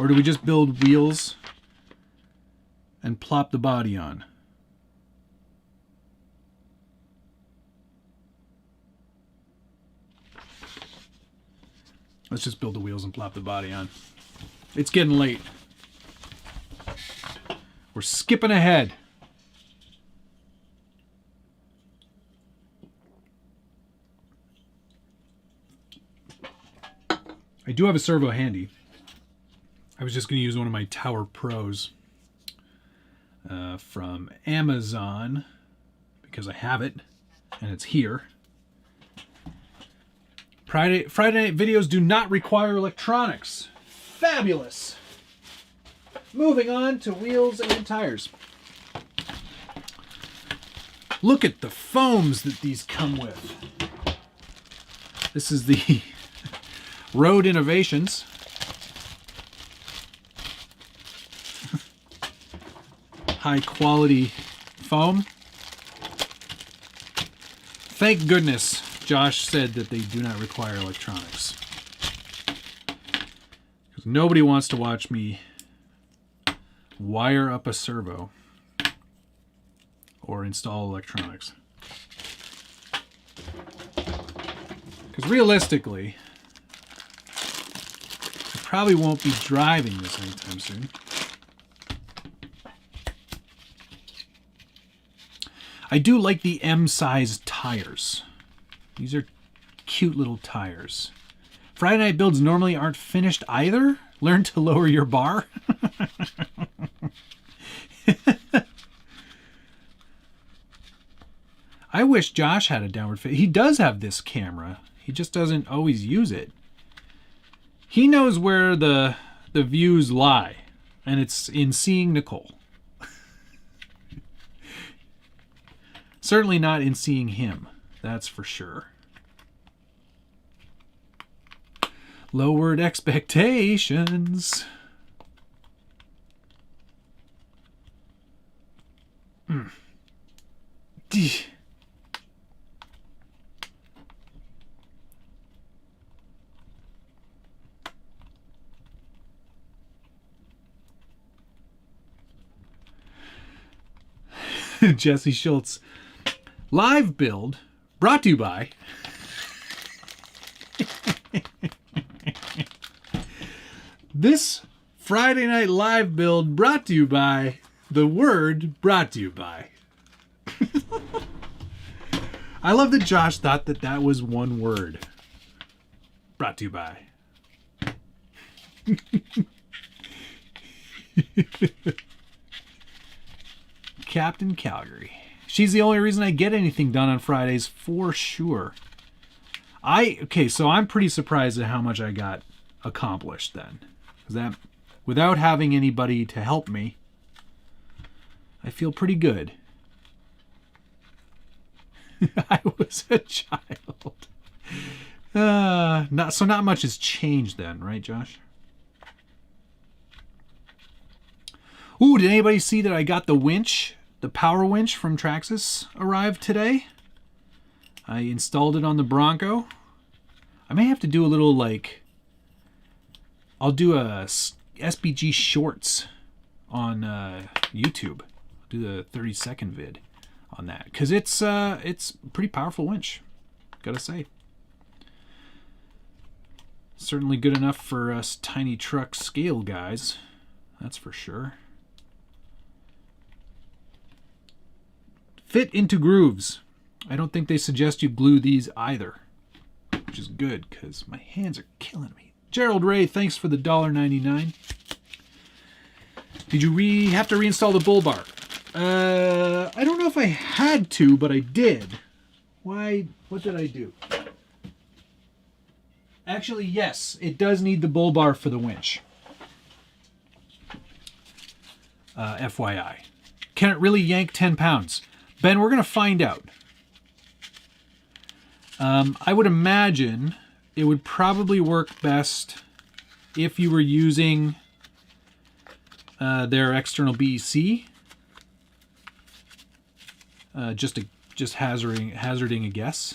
Speaker 1: Or do we just build wheels and plop the body on? Let's just build the wheels and plop the body on. It's getting late. We're skipping ahead. I do have a servo handy. I was just going to use one of my Tower Pros from Amazon because I have it and it's here. Friday night videos do not require electronics. Fabulous. Moving on to wheels and tires. Look at the foams that these come with. This is the Road Innovations. High quality foam. Thank goodness Josh said that they do not require electronics. Because nobody wants to watch me wire up a servo or install electronics. Because realistically, I probably won't be driving this anytime soon. I do like the M-size tires. These are cute little tires. Friday night builds normally aren't finished either. Learn to lower your bar. I wish Josh had a downward fit. He does have this camera. He just doesn't always use it. He knows where the views lie, and it's in seeing Nicole. Certainly not in seeing him. That's for sure. Lowered expectations. Jesse Schultz. Live build brought to you by this Friday night live build brought to you by the word brought to you by. I love that Josh thought that that was one word. Brought to you by. Captain Calgary. She's the only reason I get anything done on Fridays, for sure. Okay, so I'm pretty surprised at how much I got accomplished then. Because that, without having anybody to help me, I feel pretty good. I was a child. Not much has changed then, right, Josh? Ooh, did anybody see that I got the winch? The power winch from Traxxas arrived today. I installed it on the Bronco. I may have to do a little, like, I'll do a SBG shorts on YouTube. I'll do the 30-second vid on that, because it's a pretty powerful winch, gotta say. Certainly good enough for us tiny truck scale guys, that's for sure. Fit into grooves. I don't think they suggest you glue these either, which is good because my hands are killing me. Gerald Ray, thanks for the $1.99. Did you have to reinstall the bull bar? I don't know if I had to, but I did. Why? What did I do? Actually, yes, it does need the bull bar for the winch. FYI. Can it really yank 10 pounds? Ben, we're going to find out. I would imagine it would probably work best if you were using their external BEC. Just hazarding a guess.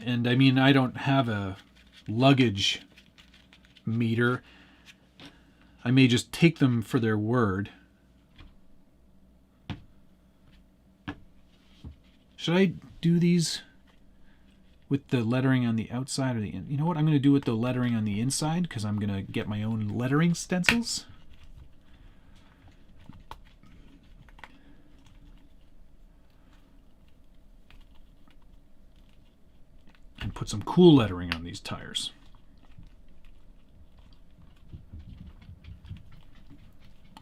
Speaker 1: And I mean, I don't have a luggage meter. I may just take them for their word. Should I do these with the lettering on the outside or the in? You know what I'm going to do with the lettering on the inside, because I'm going to get my own lettering stencils. And put some cool lettering on these tires.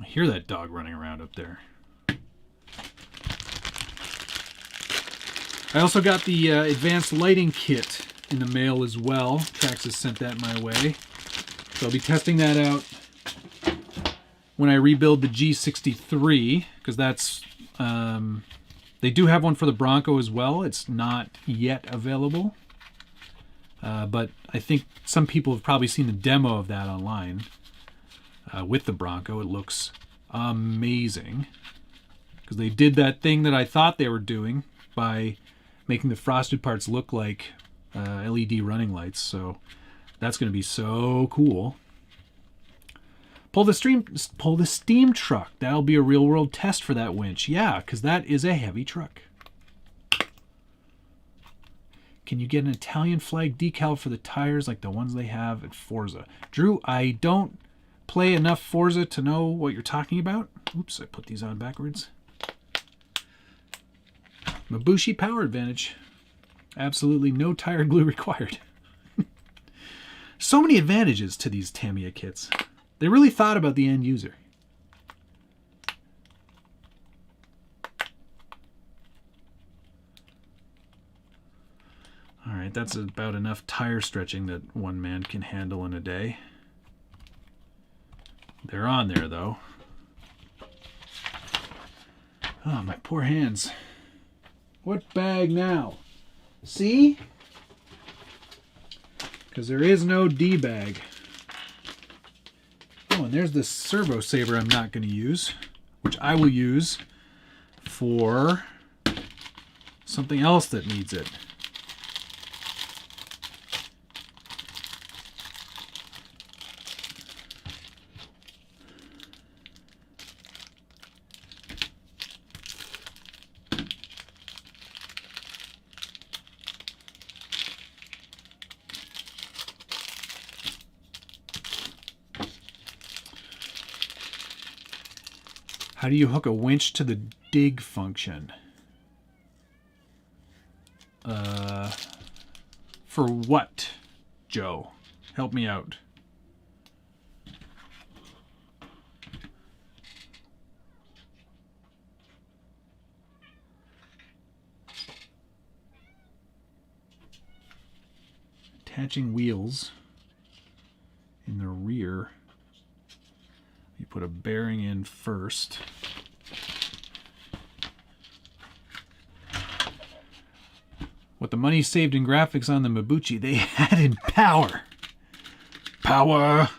Speaker 1: I hear that dog running around up there. I also got the advanced lighting kit in the mail as well. Traxxas sent that my way. So I'll be testing that out when I rebuild the G63, because that's... they do have one for the Bronco as well. It's not yet available. But I think some people have probably seen the demo of that online with the Bronco. It looks amazing, because they did that thing that I thought they were doing by making the frosted parts look like LED running lights. So that's going to be so cool. Pull the steam truck. That'll be a real world test for that winch. Yeah, because that is a heavy truck. Can you get an Italian flag decal for the tires like the ones they have at Forza? Drew, I don't play enough Forza to know what you're talking about. Oops, I put these on backwards. Mabushi Power Advantage. Absolutely no tire glue required. So many advantages to these Tamiya kits. They really thought about the end user. Alright, that's about enough tire stretching that one man can handle in a day. They're on there, though. Oh, my poor hands. What bag now? C? Because there is no D bag. Oh, and there's this servo saver I'm not going to use, which I will use for something else that needs it. How do you hook a winch to the dig function? For what, Joe? Help me out. Attaching wheels in the rear. You put a bearing in first. What the money saved in graphics on the Mabuchi, they had in power. Power!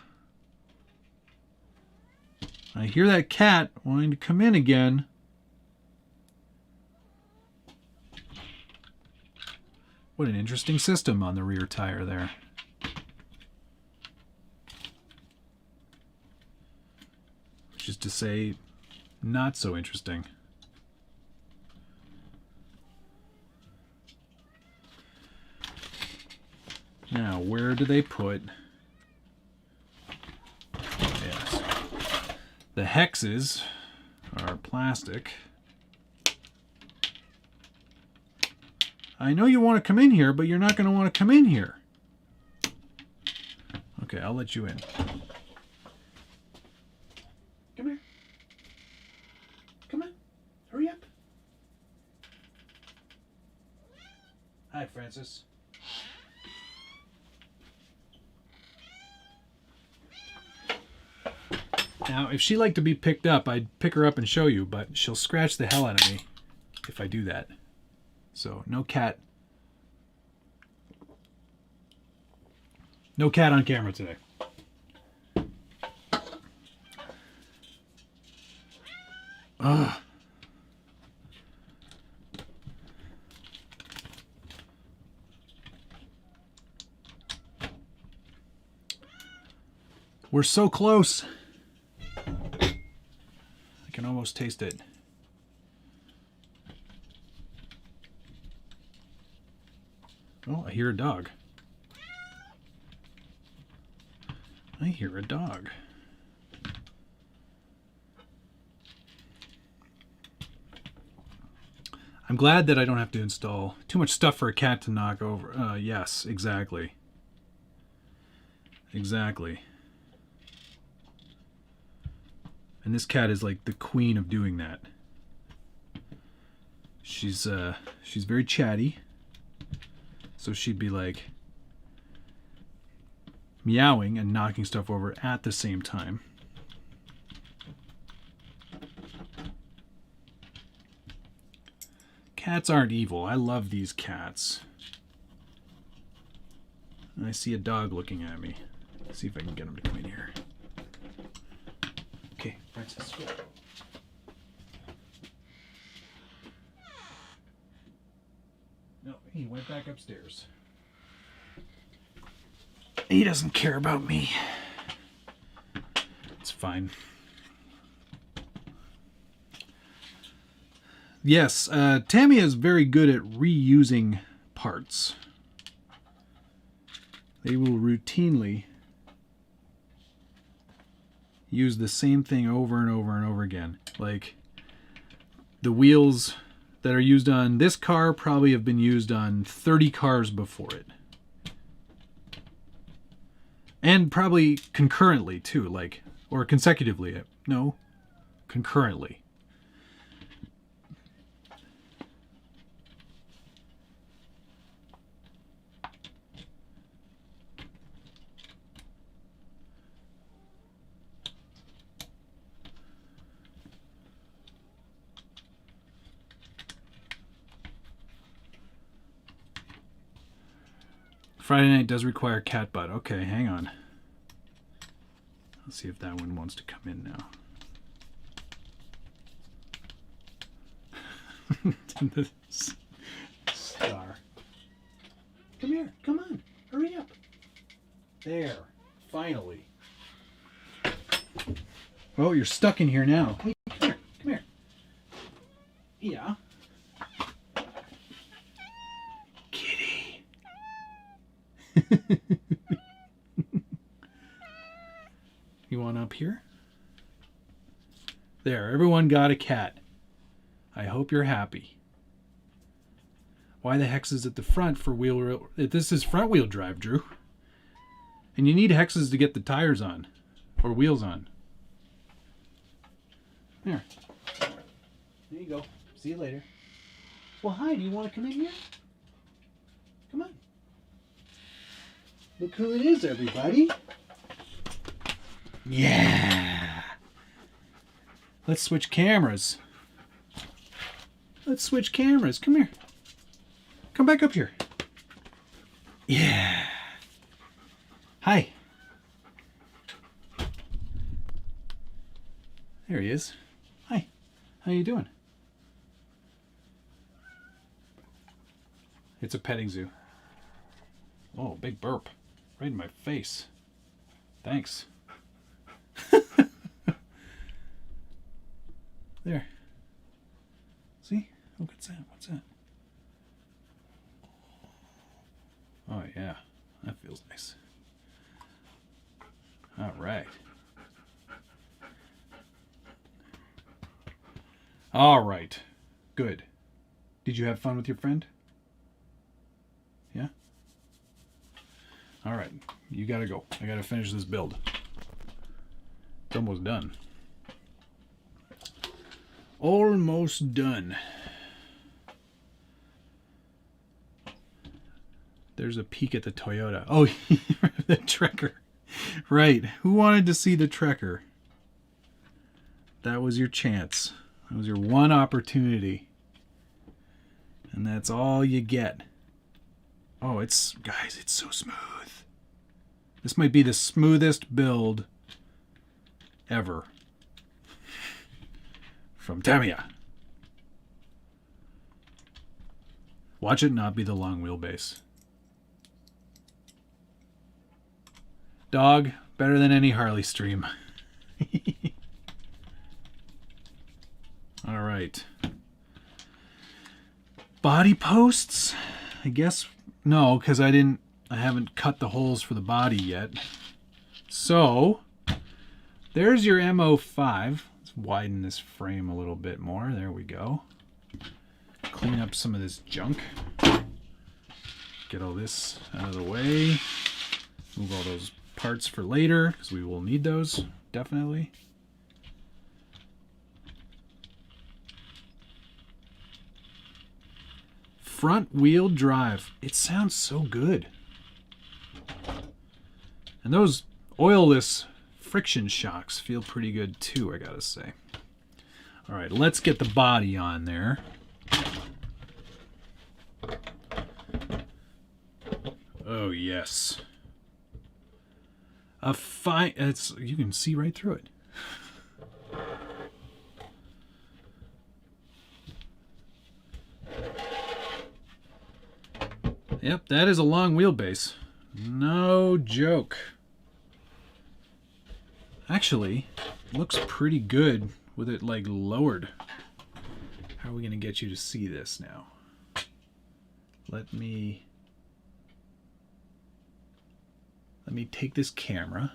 Speaker 1: I hear that cat wanting to come in again. What an interesting system on the rear tire there. Which is to say, not so interesting. Now, where do they put... Yes. The hexes are plastic. I know you want to come in here, but you're not going to want to come in here. Okay, I'll let you in. Come here. Come on. Hurry up. Hi, Francis. Now, if she liked to be picked up, I'd pick her up and show you, but she'll scratch the hell out of me if I do that. So, no cat. No cat on camera today. Ugh. We're so close. I can almost taste it. Oh, I hear a dog. I hear a dog. I'm glad that I don't have to install too much stuff for a cat to knock over. Yes, exactly. Exactly. And this cat is like the queen of doing that. She's very chatty. So she'd be like meowing and knocking stuff over at the same time. Cats aren't evil. I love these cats. And I see a dog looking at me. Let's see if I can get him to come in here. Okay, Francis, go. No, he went back upstairs. He doesn't care about me. It's fine. Yes, Tamiya is very good at reusing parts. They will routinely use the same thing over and over and over again. Like, the wheels that are used on this car probably have been used on 30 cars before it. And probably concurrently too, like, or consecutively. No, concurrently. Friday night does require cat butt. Okay, hang on. Let's see if that one wants to come in now. Star. Come here. Come on. Hurry up. There. Finally. Oh, you're stuck in here now. Hey, come here. Come here. Yeah. You want up here? There, everyone got a cat. I hope you're happy. Why the hex is at the front for wheel? This is front wheel drive, Drew. And you need hexes to get the tires on, or wheels on. There. There you go. See you later. Well, hi. Do you want to come in here? Come on. Look who it is, everybody. Yeah. Let's switch cameras. Let's switch cameras. Come here. Come back up here. Yeah. Hi. There he is. Hi. How you doing? It's a petting zoo. Oh, big burp. Right in my face. Thanks. There. See? Look, what's that? What's that? Oh, yeah. That feels nice. All right. All right. Good. Did you have fun with your friend? Yeah? All right. You gotta go. I gotta finish this build. It's almost done. Almost done. There's a peek at the Toyota. Oh, the Trekker. Right. Who wanted to see the Trekker? That was your chance. That was your one opportunity. And that's all you get. Oh, guys, it's so smooth. This might be the smoothest build ever. From Tamiya. Watch it not be the long wheelbase. Dog, Better than any Harley stream. All right. Body posts? I guess no, because I haven't cut the holes for the body yet. So there's your M05. Let's widen this frame a little bit more. There we go. Clean up some of this junk. Get all this out of the way. Move all those parts for later, because we will need those, definitely. Front wheel drive. It sounds so good. And those oilless friction shocks feel pretty good too, I gotta say. All right, let's get the body on there. Oh yes. A fine, you can see right through it. Yep, that is a long wheelbase. No joke. Actually, looks pretty good with it like lowered. How are we going to get you to see this now? Let me take this camera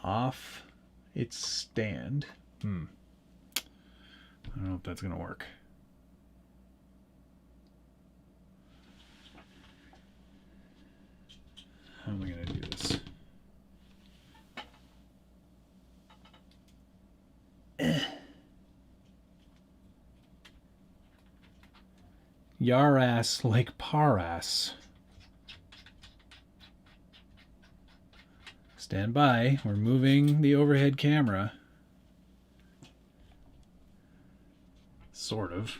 Speaker 1: off its stand. I don't know if that's going to work. How am I going to do this? Yaris like Parass. Stand by. We're moving the overhead camera. Sort of.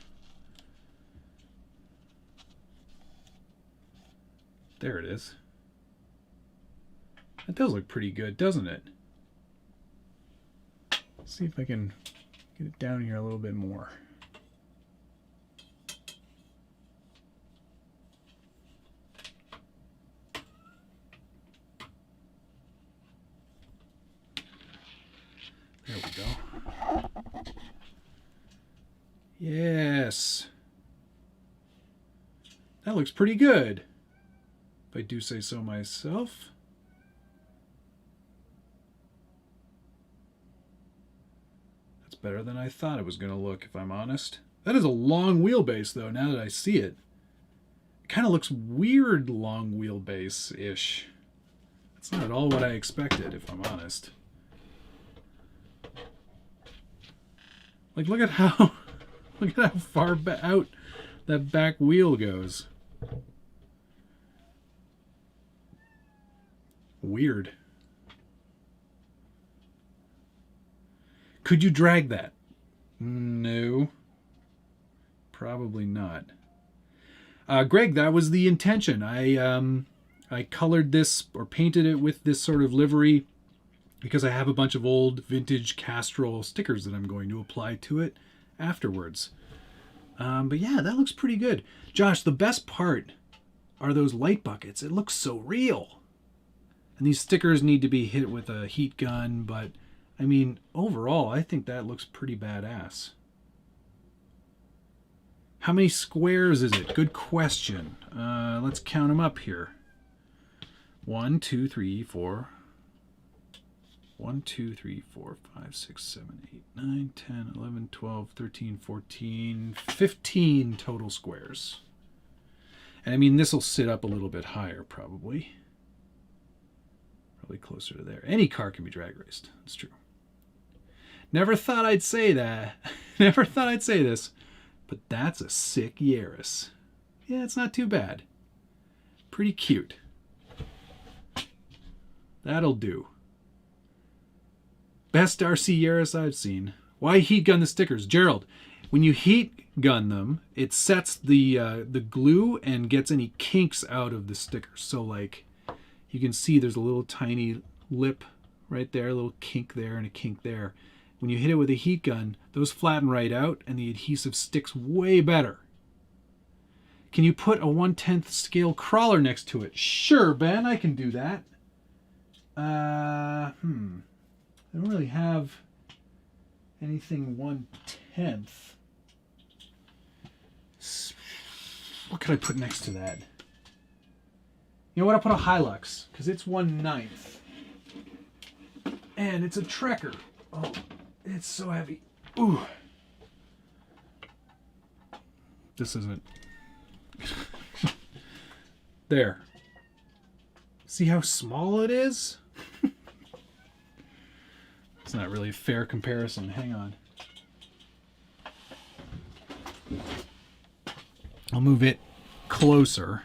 Speaker 1: There it is. That does look pretty good, doesn't it? Let's see if I can get it down here a little bit more. There we go. Yes. That looks pretty good, if I do say so myself. That's better than I thought it was going to look, if I'm honest. That is a long wheelbase, though, now that I see it. It kind of looks weird long wheelbase-ish. That's not at all what I expected, if I'm honest. Like, look at how far out that back wheel goes. Weird. Could you drag that? No. Probably not. Greg, that was the intention. I colored this or painted it with this sort of livery because I have a bunch of old vintage Castrol stickers that I'm going to apply to it afterwards. But yeah, that looks pretty good. Josh, the best part are those light buckets. It looks so real. And these stickers need to be hit with a heat gun, but I mean, overall, I think that looks pretty badass. How many squares is it? Good question. Let's count them up here. 1, 2, 3, 4. 1, 2, 3, 4, 5, 6, 7, 8, 9, 10, 11, 12, 13, 14, 15 total squares. And I mean, this will sit up a little bit higher, probably. Probably closer to there. Any car can be drag raced. That's true. Never thought I'd say that. Never thought I'd say this. But that's a sick Yaris. Yeah, it's not too bad. Pretty cute. That'll do. Best RC Yaris I've seen. Why heat gun the stickers? Gerald, when you heat gun them, it sets the glue and gets any kinks out of the stickers. So like, you can see there's a little tiny lip right there, a little kink there and a kink there. When you hit it with a heat gun, those flatten right out and the adhesive sticks way better. Can you put a 1/10 scale crawler next to it? Sure, Ben, I can do that. I don't really have anything 1/10. What could I put next to that? You know what? I'll put a Hilux, because it's 1/9. And it's a Trekker. Oh, it's so heavy. Ooh. This isn't. There. See how small it is? It's not really a fair comparison. Hang on. I'll move it closer.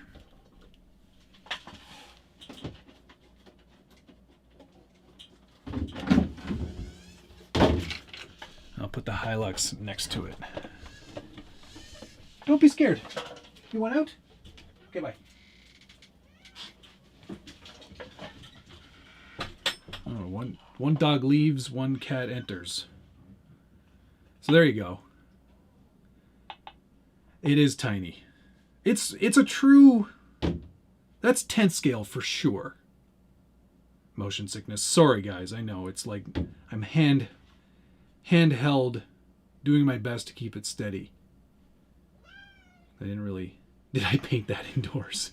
Speaker 1: I'll put the Hilux next to it. Don't be scared. You want out? Okay, bye. Oh, one dog leaves, one cat enters. So there you go. It is tiny. It's a true... That's 10th scale for sure. Motion sickness. Sorry, guys. I know. It's like I'm handheld, doing my best to keep it steady. I didn't really... Did I paint that indoors?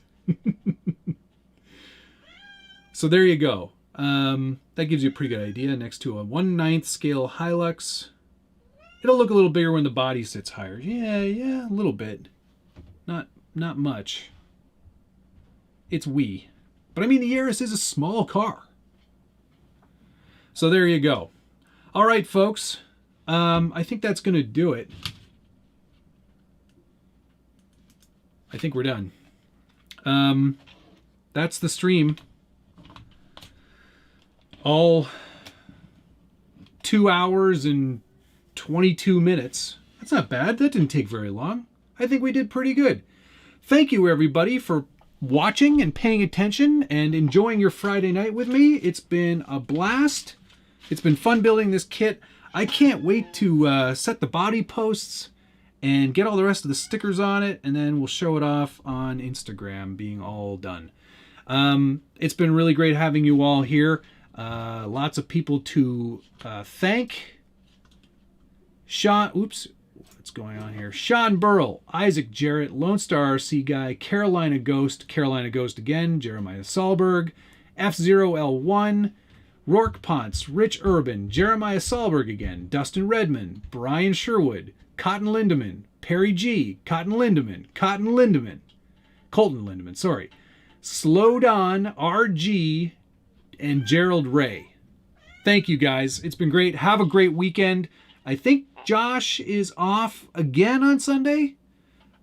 Speaker 1: So there you go. That gives you a pretty good idea. Next to a 1/9 scale Hilux. It'll look a little bigger when the body sits higher. Yeah, a little bit. Not much. It's wee. But I mean, the Yaris is a small car. So there you go. All right, folks. I think that's going to do it. I think we're done. That's the stream. All 2 hours and 22 minutes. That's not bad. That didn't take very long. I think we did pretty good. Thank you, everybody, for watching and paying attention and enjoying your Friday night with me. It's been a blast. It's been fun building this kit. I can't wait to set the body posts and get all the rest of the stickers on it, and then we'll show it off on Instagram being all done. It's been really great having you all here. Lots of people to thank. Sean, oops, what's going on here? Sean Burrell, Isaac Jarrett, Lone Star RC Guy, Carolina Ghost again, Jeremiah Solberg, F0L1, Rourke Ponce, Rich Urban, Jeremiah Solberg again, Dustin Redmond, Brian Sherwood, Cotton Lindemann, Perry G, Colton Lindemann, sorry, Slowed On, RG, and Gerald Ray. Thank you, guys. It's been great. Have a great weekend. I think Josh is off again on Sunday.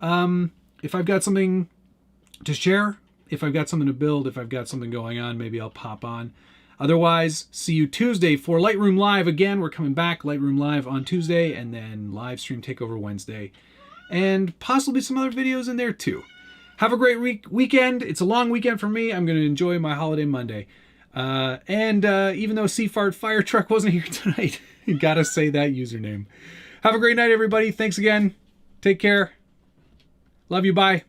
Speaker 1: If I've got something to share, if I've got something to build, if I've got something going on, maybe I'll pop on. Otherwise, see you Tuesday for Lightroom Live again. We're coming back, Lightroom Live on Tuesday, and then live stream takeover Wednesday. And possibly some other videos in there too. Have a great weekend. It's a long weekend for me. I'm going to enjoy my holiday Monday. Even though Seafart Fire Truck wasn't here tonight, gotta say that username. Have a great night, everybody. Thanks again. Take care. Love you. Bye.